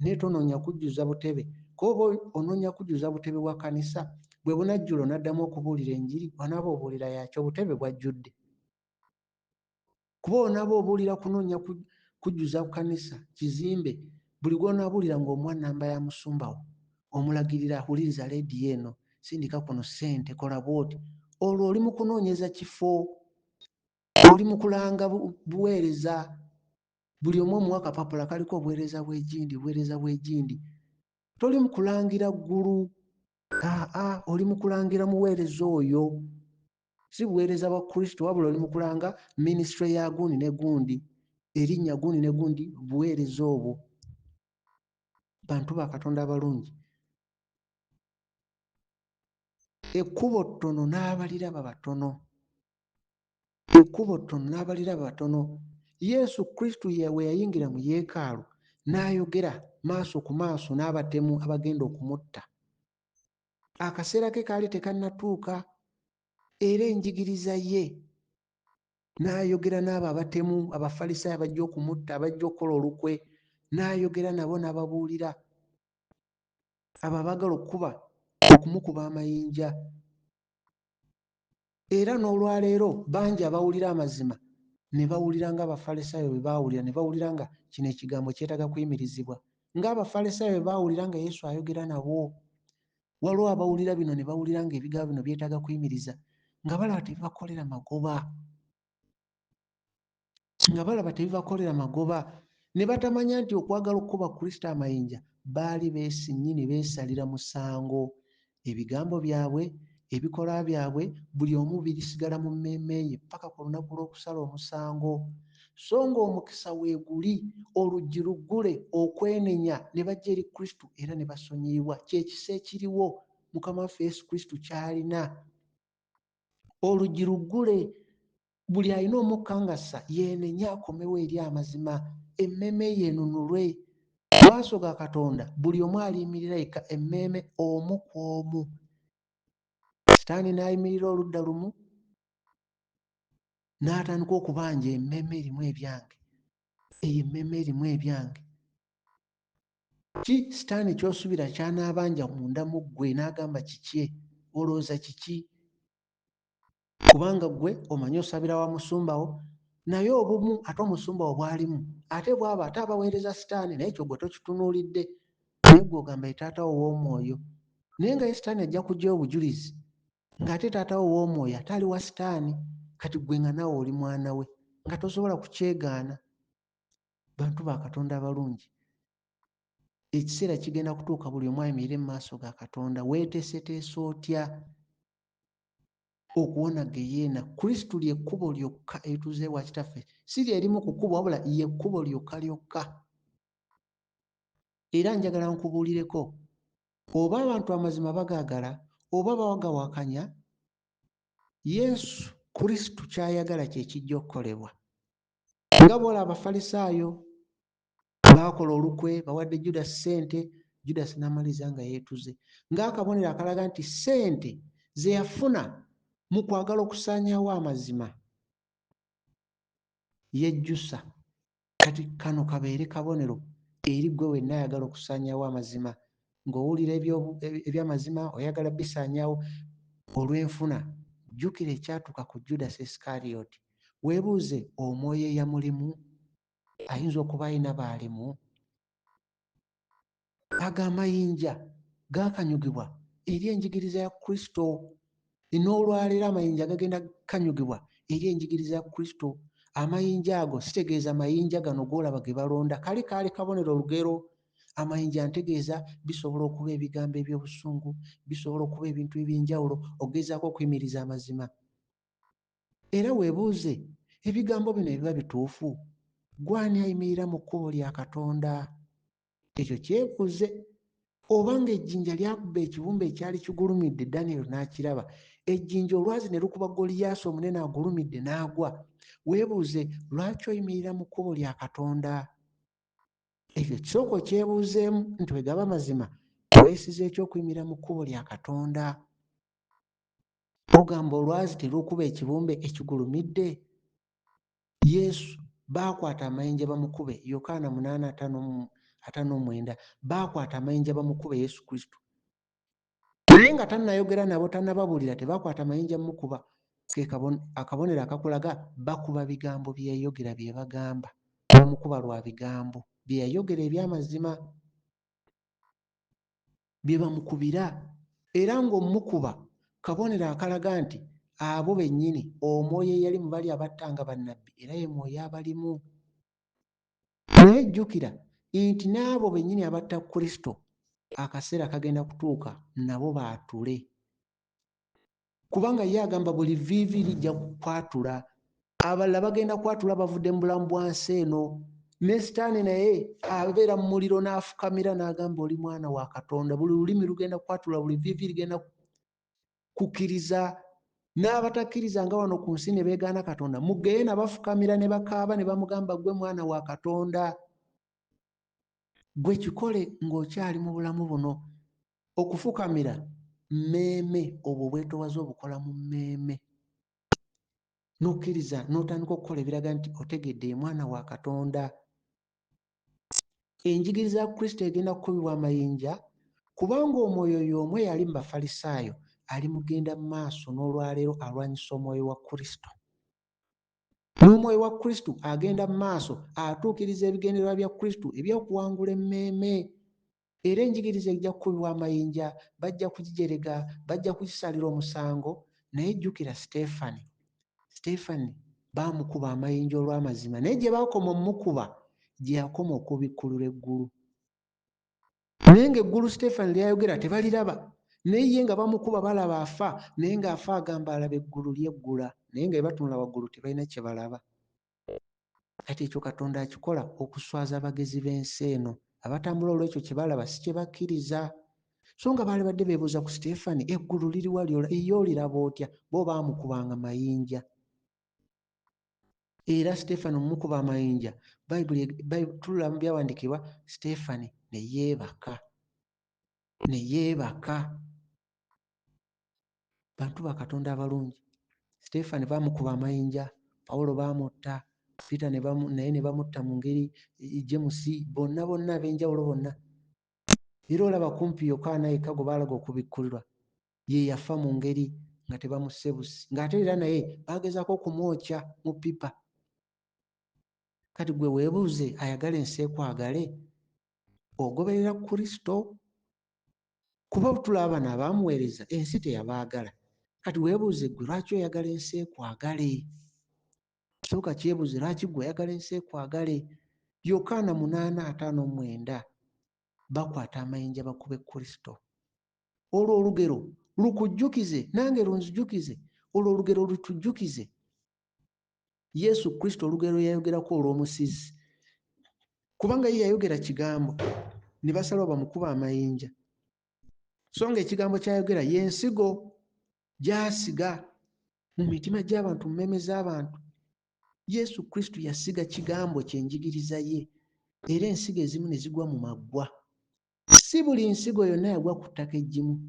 naye tonoonya kujjuza butebe. Kuba onoonya kujjuza butebe bwa kkanisa, bwe bunajjula onaddamu okubuulira enjiri, onaaba obuulira yakyo obutebe bwajjudde. Kuba onaaba obuulira kunoonya kujjuza kkanisa kizimbe, buli gw'onaabuulira ng'omuwa nnamba ya musumbawo, omulagirira awuliriza leediyo eno, sindika kuno ssente, kola bw'oti, olwo oli mu kunoonyeza kifo, oli mu kulanga buweereza. Buli omu omuwa akapapula kaliko obuweereza bw'egindi. Toli mu kulangira ggulu, oli mu kulangira muweereza oyo, si buweereza bwa Kristo, wabula oli mu kulanga minisitule ya gundi ne gundi, erinnya gundi ne gundi, buweereza obwo. Bantu ba Katonda abalungi, ekkubo ttono n'abaliraba batono. Ekkubo ttono n'abaliraba batono. Yesu Kristo we yayingira mu yeekaalu n'ayogera maaso ku maaso n'abatemu abagenda okumutta. Akaseera ke kaali tekannatuuka era enjigiriza ye n'ayogera n'abo abatemu, Abafalisaayo abajja okumutta, abajja okukola olukwe, n'ayogera nabo n'ababuulira abo abaagala okumukuba amayinja. Era n'olwaleero bangi abawulira amazima ne bawulira ng'Abafalisaayo bwe baawulira, ne bawulira nga kino ekigambo kyetaaga kuyimirizibwa. Ng'Abafalisaayo bwe baawulira nga Yesu ayogera nabo, waliwo abawulira bino ne bawulira ng'ebigambo bino byetaaga kuyimiriza, nga balaba tebibakolera magoba, ne batamanya nti okwagala okukuba Kristo amayinja baali beesinnyini beesalira musango. Ebigambo byabwe, ebikolwa byabwe, buli omu birisigala mu mmeeme ye paka ku lunaku lw'okusala omusango. So ng'omukisa weeguli, oluggi luggule okwenenya ne bajja eri Kristo era ne basonyiyibwa. Kyekisa ekiriwo Mukama waffe Yesu Kristo ky'alina. Oluggi luggule, buli alina omukangasa yeenenye akomewo eri amazima, emmeeme ye enunulwe. Mu maaso ga Katonda buli omu aliyimirira yekka, emmeeme omu ku omu. Sitaani n'ayimirira oludda lumu n'atandika okubanja emmeeme erimu ebyange, eyo emmeeme erimu ebyange. Ki Sitaani ky'osuubira ky'anaabanja munda mu ggwe n'agamba kikye? Olowooza kiki? Kubanga ggwe omanyi osabira wa musumbawo, naye obumu ate omusumbawo bw'alimu ate bw'aba ate abaweereza Sitaani, naye ekyo ggwe tokitunuulidde, naye ggwe ogamba ye taata wo ow'omwoyo. Naye nga ye Sitaani ajja kuggyayo obujulizi ng'ate taata wo ow'omwoyo ate ali wa Sitaani. Kati ggwe nga naawe oli mwana we nga tosobola kukyegaana. Bantu ba Katonda abalungi, ekiseera kigenda kutuuka buli omu ayimirire mu maaso ga Katonda. Weeteeseteese otya okuwona geyeena? Kristo lye kkubo lyokka erituuza ewa Kitaffe, si lye limu ku kkubo wabula ye kkubo lyokka. Era njagala nkubuulireko, oba abantu amazima bagaagala oba bagawakanya, Yesu Kristo ky'ayagala kye kijja okukolebwa. Nga bw'olaba Abafalisaayo baakola olukwe bawadde Judas ssente. Judas n'amaliza nga yeetuze, ng'akabonero akalaga nti ssente ze yafuna mu kwagala okusaanyaawo amazima yejjusa. Kati kano kabeere kabonero eri gwe wenna ayagala okusaanyaawo amazima, ng'owulira eby'amazima oyagala bisaanyaawo olw'enfuna. Jjukira ekyatuuka ku Judas Iscariot. Weebuuze, omwoyo eyamulimu ayinza okuba alina baalimu? Ago amayinja gaakanyugibwa eri enjigiriza ya Kristo. N'olwaleero amayinja gagenda kanyugibwa eri enjigiriza ya Kristo. Amayinja ago sitegeeza amayinja gano g'olaba ge balonda, kaali kabonero olugero. Amayinja ntegeeza bisobola okuba ebigambo eby'obusungu, bisobola okuba ebintu eby'enjawulo ogezaako okuyimiriza amazima. Era weebuuze, ebigambo bino ebiba bituufu, gwani ayimirira mu kkubo lya Katonda? Ekyo kyebuuze. Oba ng'ejjinja lyakuba ekibumbe ekyali kigulumidde, Danyeri n'akiraba, ejjinja olwazi ne lukuba Goliyaasi omunene agulumidde n'agwa. Weebuuze, lwaki oyimirira mu kkubo lya Katonda? Ekyo kisooka okyebuuzeemu nti bwe gaba mazima weesiza eky'okuyimirira mu kkubo lya Katonda. Ogamba olwazi terukuba ekibumbe ekigulumidde? Yesu baakwata amayinja bamukube, Yokaana 8:59, baakwata amayinja bamukube Yesu Kristo. Naye nga tannayogera nabo, tannababuulira, tebaakwata amayinja mukuba. Akabonero akakulaga bakuba bigambo bye yayogera bye bagamba. Bamukuba lwa bigambo bye yayogera eby'amazima bye bamukubira. Era ng'omukuba kabonero akalaga nti abo bennyini omwoyo eyali mu bali abattanga bannabbi era ye mwoyo abalimu. Naye jjukira nti n'abo bennyini abatta Kristo, akaseera kagenda kutuuka nabo baatule. Kubanga ye agamba buli vviivi lijja kwatula. Abalala bagenda kwatula bavudde mu bulamu bwa nsi eno. Ne Sitaani naye abeera mu muliro n'afukamira n'agamba oli mwana wa Katonda. Buli lulimi lugenda kwatula, buli vviivi ligenda kukkiriza. N'abatakkiriza nga wano ku nsi ne beegaana Katonda, mu ggeyeena bafukamira ne bakaaba ne bamugamba ggwe mwana wa Katonda. Gwe kikole ng'okyali mu bulamu buno. Okufukamira mmeeme, obwo bwetoowaze obukola mu mmeeme. N'okkiriza n'otandika okukola ebiraga nti otegedde ye mwana wa Katonda. Enjigiriza ya Kristo egenda kukubibwa amayinja, kubanga omwoyo y'omu eyali mu Bafalisaayo ali mugenda mu maaso n'olwaleero alwanyisa omwoyo wa Kristo. N'omwoyo wa Kristo agenda mu maaso atuukiriza ebigendererwa bya Kristo eby'okuwangula emmeeme. Era enjigiriza ejja kukubibwa amayinja, bajja kugijerega, bajja kugisalira omusango. Naye jjukira Siteefani baamukuba amayinja olw'amazima, naye gye baakoma omukuba gye yakoma okubikkulula eggulu. Naye ng'eggulu Siteefani lyayogera tebaliraba, naye ye nga bamukuba balaba afa, naye ng'afa agamba alaba eggulu lyeggula, naye nga batunula waggulu tebalina kye balaba. Kati ekyo Katonda akikola okuswaza abagezi b'ensi eno. Abatambula olw'ekyo kye balaba si kye bakkiriza. So nga baali badde beebuuza ku Siteefani, eggulu liriwa ye oliraba otya? Bo baamukubanga mayinja. Era Siteefani omukuba amayinja, tulula mu byawandiikibwa, Siteefani ne yeebaka. Bantu ba Katonda abalungi. Siteefani baamukuba amayinja, Pawulo baamutta, Peter naye ne bamutta mu ngeri, James, bonna ab'enjawulo bonna. Era olaba kumpi Yokaana yekka gwe baalaga okubikkulirwa, ye yafa mu ngeri nga tebamusse busi, ng'ate era naye baagezaako okumwokya mu ppipa. Kati gwe weebuuze, ayagala ensi ekwagale? Ogoberera Kristo? Kuba tulaba bano abaamuweereza ensi teyabaagala. Kati weebuuze gwe, lwaki oyagala ensi ekwagale? Sooka kyebuuze, lwaki gwe oyagala ensi ekwagale? Yokaana 8:59, bakwata amayinja bakube Kristo. Olwo olugero lukujjukize, nange lunzijukize. Olwo olugero lutujjukize Yesu Kristo, olugero yayogerako olw'omusizi. Kubanga ye yayogera kigambo, ne basalawo bamukuba amayinja. So ng'ekigambo kyayogera y'ensigo gy'asiga mu mitima gy'abantu, mu mmeeme z'abantu. Yesu Kristo yasiga kigambo kye, njigiriza ye. era ensigo ezimu ne zigwa mu maggwa. Si buli nsigo yonna yagwa ku ttaka eggimu.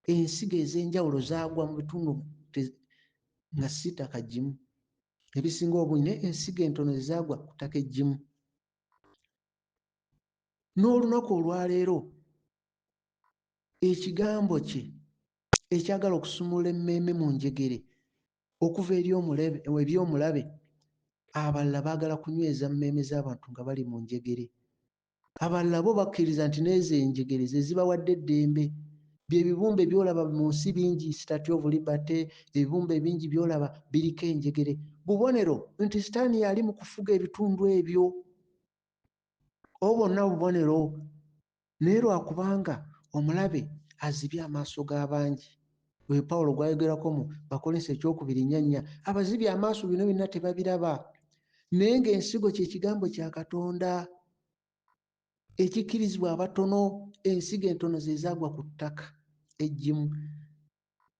Ensigo ez'enjawulo zaagwa mu bitundu nga si ttaka ggimu. Ebisinga obungi naye ensigo entono ze zaagwa ku ttaka eggimu. N'olunaku olwaleero ekigambo kye ekyagala okusumulula emmeeme mu njegere okuva eri omulabe, abalala baagala kunyweza mmeeme z'abantu nga bali mu njegere. Abalala bo bakkiriza nti n'ezo enjegere ze zibawadde eddembe. By'ebibumbe by'olaba mu nsi bingi, Statue of Liberty, ebibumbe bingi by'olaba biriko enjegere. Bubonero nti Sitaani yali mu kufuga ebitundu ebyo. Obwo bwonna bubonero. Naye lwakubanga omulabe azibye amaaso g'abangi, oyo Pawulo gwayogerako mu Bakolinso 2:4, abazibye amaaso bino byonna tebabiraba. Naye ng'ensigo kye kigambo kya Katonda ekikkirizibwa abatono. Ensigo entono ze zaagwa ku ttaka eggimu.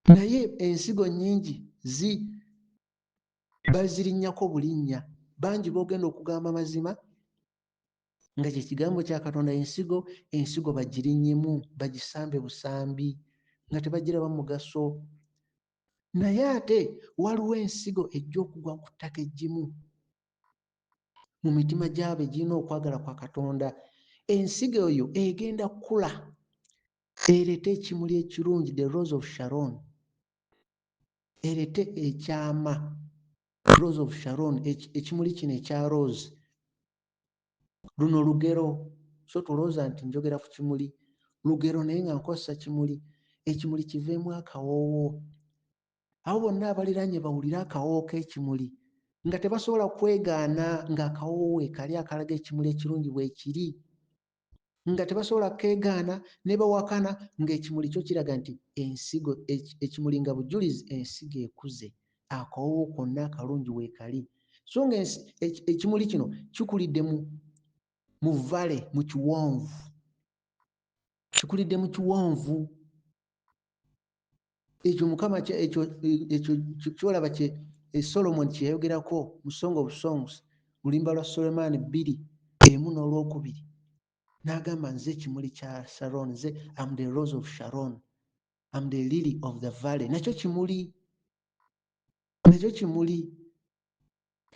Naye ensigo nnyingi bazirinnyako bulinnya. Bangi boogenda okugamba mazima nga kye kigambo kya Katonda ensigo bagirinnyemu, bagisambe busambi nga tebagiraba mugaso. Naye ate waliwo ensigo ejja okugwa ku ttaka eggimu mu mitima gy'abo egirina okwagala kwa Katonda. Ensigo eyo egenda kkula erete ekimuli ekirungi, the Rose of Sharon, erete ekyama, Rose of Sharon, ekimuli kino ekya rose. Luno lugero, so tulowooza nti njogera ku kimuli. Lugero naye nga nkozesa kimuli. Ekimuli kiveemu akawoowo. Abo bonna abaliraanye bawulire akawoowo k'ekimuli nga tebasobola kwegaana ng'akawoowo kali akalaga ekimuli ekirungi bwe kiri, nga tebasobola keegaana ne bawakana ng'ekimuli kyo kiraga nti ensigo, ekimuli nga bujulizi ensigo ekuze, akawoowo konna akalungi weekali. So nga ekimuli kino kikulidde mu vale, mu kiwonvu, kikulidde mu kiwonvu. Ekyo Mukama ekyo kyolaba kye Solomon kye yayogerako mu Song of Songs, Lulimba lwa Sulemaani 2:1-2, n'agamba nze ekimuli kya Sharon, nze am the Rose of Sharon, am the lily of the valley. Nakyo kimuli.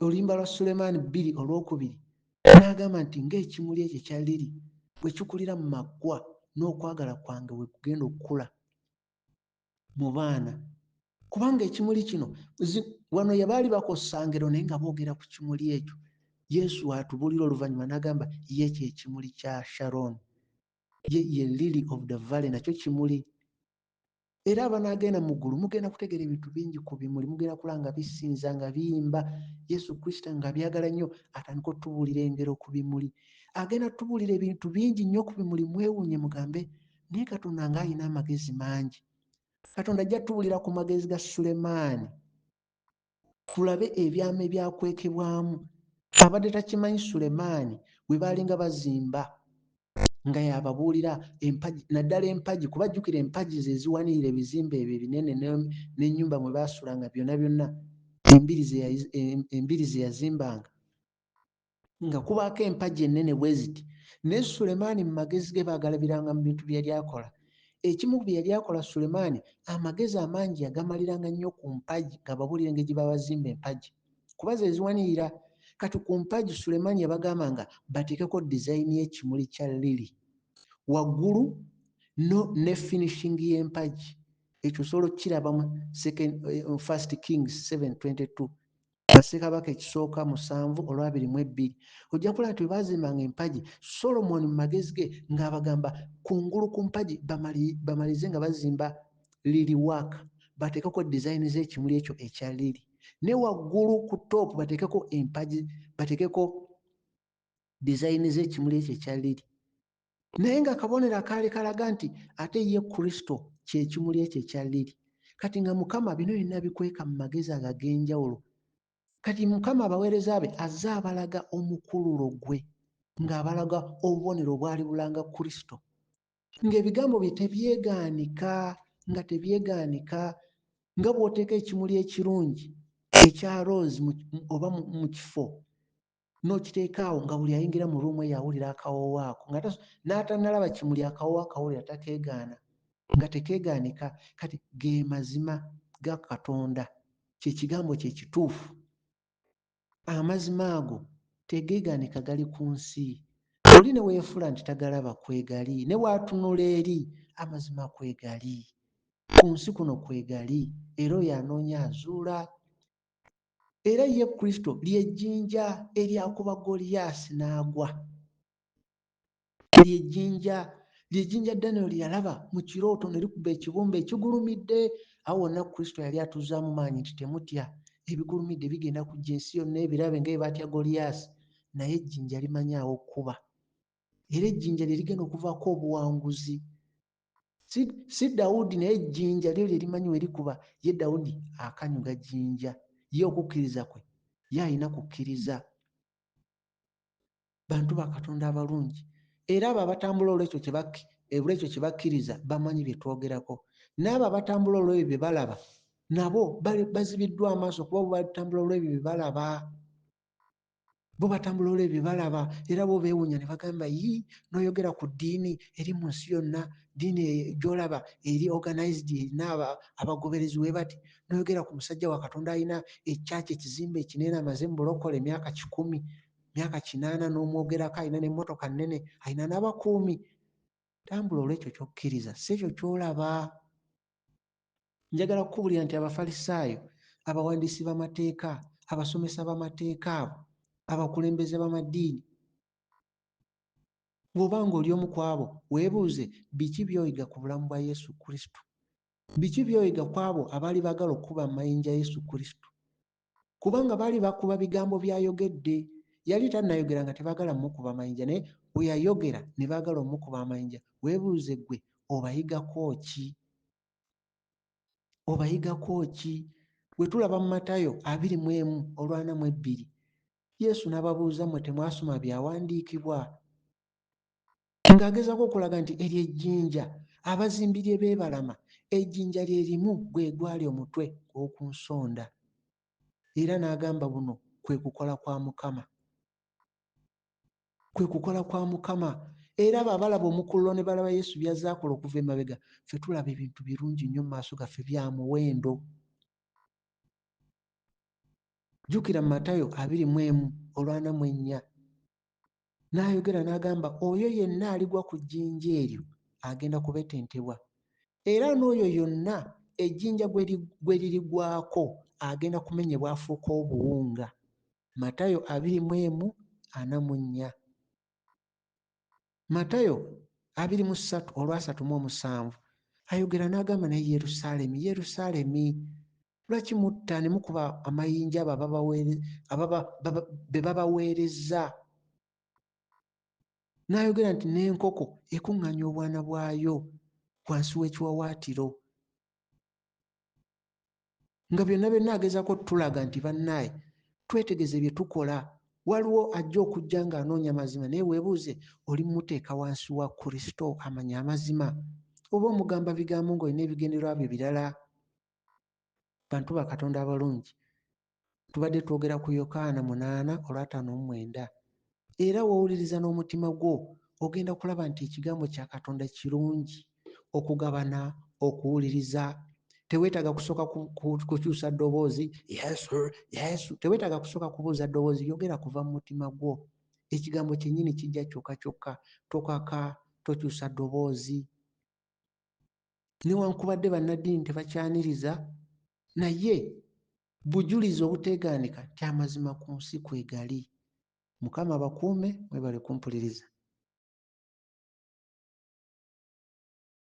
Olulimba lwa Sulemaani 2:2 n'agamba nti ng'ekimuli ekyo ekya liri bwe kikulira mu maggwa, n'okwagala kwange bwe kugenda okukula mu baana. Kubanga ekimuli kino wano yabaali bakozesa ngero naye nga boogera ku kimuli ekyo. Yesu atubuulira oluvannyuma n'agamba ye kye kimuli kya Sharon, ye lily of the valley, nakyo kimuli. Era abanaagenda mu ggulu mugenda kutegeera ebintu bingi ku bimuli, mugenda kulanga bisinza nga biyimba Yesu Kristo nga byagala nnyo atandika otubuulira engero ku bimuli. Agenda tubuulira ebintu bingi nnyo ku bimuli, mwewuunye mugambe naye Katonda ng'alina amagezi mangi. Katonda ajja tubuulira ku magezi ga Sulemaani, tulabe ebyama ebyakwekebwamu. Abadde takimanyi Sulemaani bwe baalinga bazimba nga yababuulira empagi, naddala empagi, kuba jjukira empagi ze ziwanirira ebizimbe ebyo ebinene n'ennyumba mwe baasulanga byonna byonna, embiri ze yazimbanga nga kubaako empagi ennene bwe ziti. Naye Sulemaani mu magezi ge baagalabiranga mu bintu bye yali akola. Ekimu bye yali akola Sulemaani, amagezi amangi yagamaliranga nnyo ku mpagi, ng'ababuulira engeri gye babazimba empagi kuba ze ziwanirira. Kati ku mpagi Sulemaani yabagambanga bateekeko dizayini y'ekimuli kya liri waggulu ne finishing y'empagi. Ekyo osobola okukiraba mu 1 Kings 7:22, Ssekabaka ekisooka 7:22. Ojja kulaba nti bwe baazimbanga empagi, Solomon mu magezi ge ng'abagamba kungulu ku mpagi bamalize nga bazimba liri waaka, bateekeko dizayini z'ekimuli ekyo ekya liri, ne waggulu ku toopu bateekeko empagi, bateekeko dizayini z'ekimuli ekyo ekya liri. Naye nga kabonero akaali kalaga nti ate ye Kristo kye kimuli ekyo ekya liri. Kati nga Mukama bino byonna bikweka mu magezi ago ag'enjawulo. Kati Mukama abaweereza be azze abalaga omukululo gwe, ng'abalaga obubonero obwali bulanga Kristo, ng'ebigambo bye tebyegaanika, nga bw'oteeka ekimuli ekirungi ekya rose oba mu kifo, n'okiteeka awo nga buli ayingira mu ruumu eyo awulira akawoowo ako n'atannalaba kimuli akawoowo akawulira takeegaana nga tekeegaanika. Kati ge mazima ga Katonda, kye kigambo kye kituufu. Amazima ago tegeegaanika, gali ku nsi. Oli ne weefula nti tagalaba kwegali, ne waatunula eri amazima kwegali, ku nsi kuno kwegali, era oyo anoonya azuula. Era ye Kristo ly'ejjinja eryakuba Goliyaasi n'agwa. Ly'ejjinja Danyeri lye yalaba mu kirooto ne likuba ekibumbe ekigulumidde. Awo wonna Kristo yali atuzzaamu maanyi nti temutya, ebigulumidde bigenda kujja ensi yonna ebirabe nga bwe batya Goliyaasi, naye ejjinja limanyi awo okkuba. Era ejjinja lye ligenda okuvaako obuwanguzi. Si Dawudi, naye ejjinja lyo lye limanyi we likuba. Ye Dawudi akanyuga jjinja, ye okukkiriza kwe ye alina kukkiriza. Bantu ba Katonda abalungi, era abo abatambula olw'ekyo kye bakkiriza bamanyi bye twogerako. N'abo abatambula olw'ebyo bye balaba nabo bazibiddwa amaaso, kuba bo batambula olw'ebyo bye balaba. Bo batambula olw'ebyo bye balaba, era bo beewuunya ne bagamba, n'oyogera ku ddiini eri mu nsi yonna, ddiini gy'olaba eri organized, erina abagoberezi we bati. N'oyogera ku musajja wa Katonda alina ekyaki ekizimbe ekinene, amaze mu bulokole emyaka 10, myaka 80, n'omwogerako, alina n'emmotoka nnene, alina n'abakuumi. Tambula olw'ekyo ky'okkiriza, si ekyo ky'olaba. Njagala kukubulira nti Abafalisaayo, abawandiisi b'amateeka, abasomesa b'amateeka abo, abakulembeze b'amaddiini, bw'oba ng'oli omu ku abo, weebuuze biki by'oyiga ku bulamu bwa Yesu Kristo? Biki by'oyiga ku abo abaali baagala okukuba amayinja Yesu Kristo? Kubanga baali bakuba bigambo by'ayogedde. Yali tannayogera nga tebaagala mmukuba amayinja, naye bwe yayogera ne baagala ommukuba amayinja. Weebuuze ggwe, obayigako ki? Obayigako ki? Bwe tulaba mu Matayo 21:42, Yesu n'ababuuza, mmwe temwasoma byawandiikibwa? Ng'agezaako okulaga nti eryo ejjinja abazimbi lye beebalama, ejjinja lye limu gwe gwali omutwe gw'oku nsonda. Era n'agamba buno kwe kukola kwa Mukama. Kwe kukola kwa Mukama. Era abo abalaba omukululo ne balaba Yesu by'azze akola okuva emabega, ffe tulaba ebintu birungi nnyo mu maaso gaffe, bya muwendo. Jjukira mu Matayo 21:44, n'ayogera n'agamba, oyo yenna aligwa ku jjinja eryo agenda kubetentebwa, era n'oyo yonna ejjinja gwe lirigwako agenda kumenyebwa afuuka obuwunga. Matayo 21:44. Matayo 23:37 ayogera n'agamba, naye Yerusaalemi, Yerusaalemi, lwaki mutta ne mukuba amayinja be babaweereza? N'ayogera nti n'enkoko ekuŋŋaanya obwana bwayo wansi w'ekiwawaatiro. Nga byonna agezaako tulaga nti bannaaye twetegeze bye tukola. Waliwo ajja okujja ng'anoonya mazima, naye weebuuze, oli mmuteeka wansi wa Kristo amanya amazima, oba omugamba bigambo ng'olina ebigendererwa byo birala? Bantu ba Katonda abalungi, tubadde twogera ku Yokaana 8:59, era w'owuliriza n'omutima gwo ogenda kulaba nti ekigambo kya Katonda kirungi okugabana, okuwuliriza. Teweetaaga kusooka kukyusa ddoboozi, Yesu, Yesu. Teweetaaga kusooka kubuuza ddoboozi, yogera kuva mu mutima gwo. Ekigambo kyennyini kijja kyokka kyokka, tokaka, tokyusa ddoboozi. Newankubadde bannaddiini tebakyaniriza, naye bujulizi obuteegaanika nti amazima ku nsi kwegali. Mukama abakuume, mwebale kumpuliriza.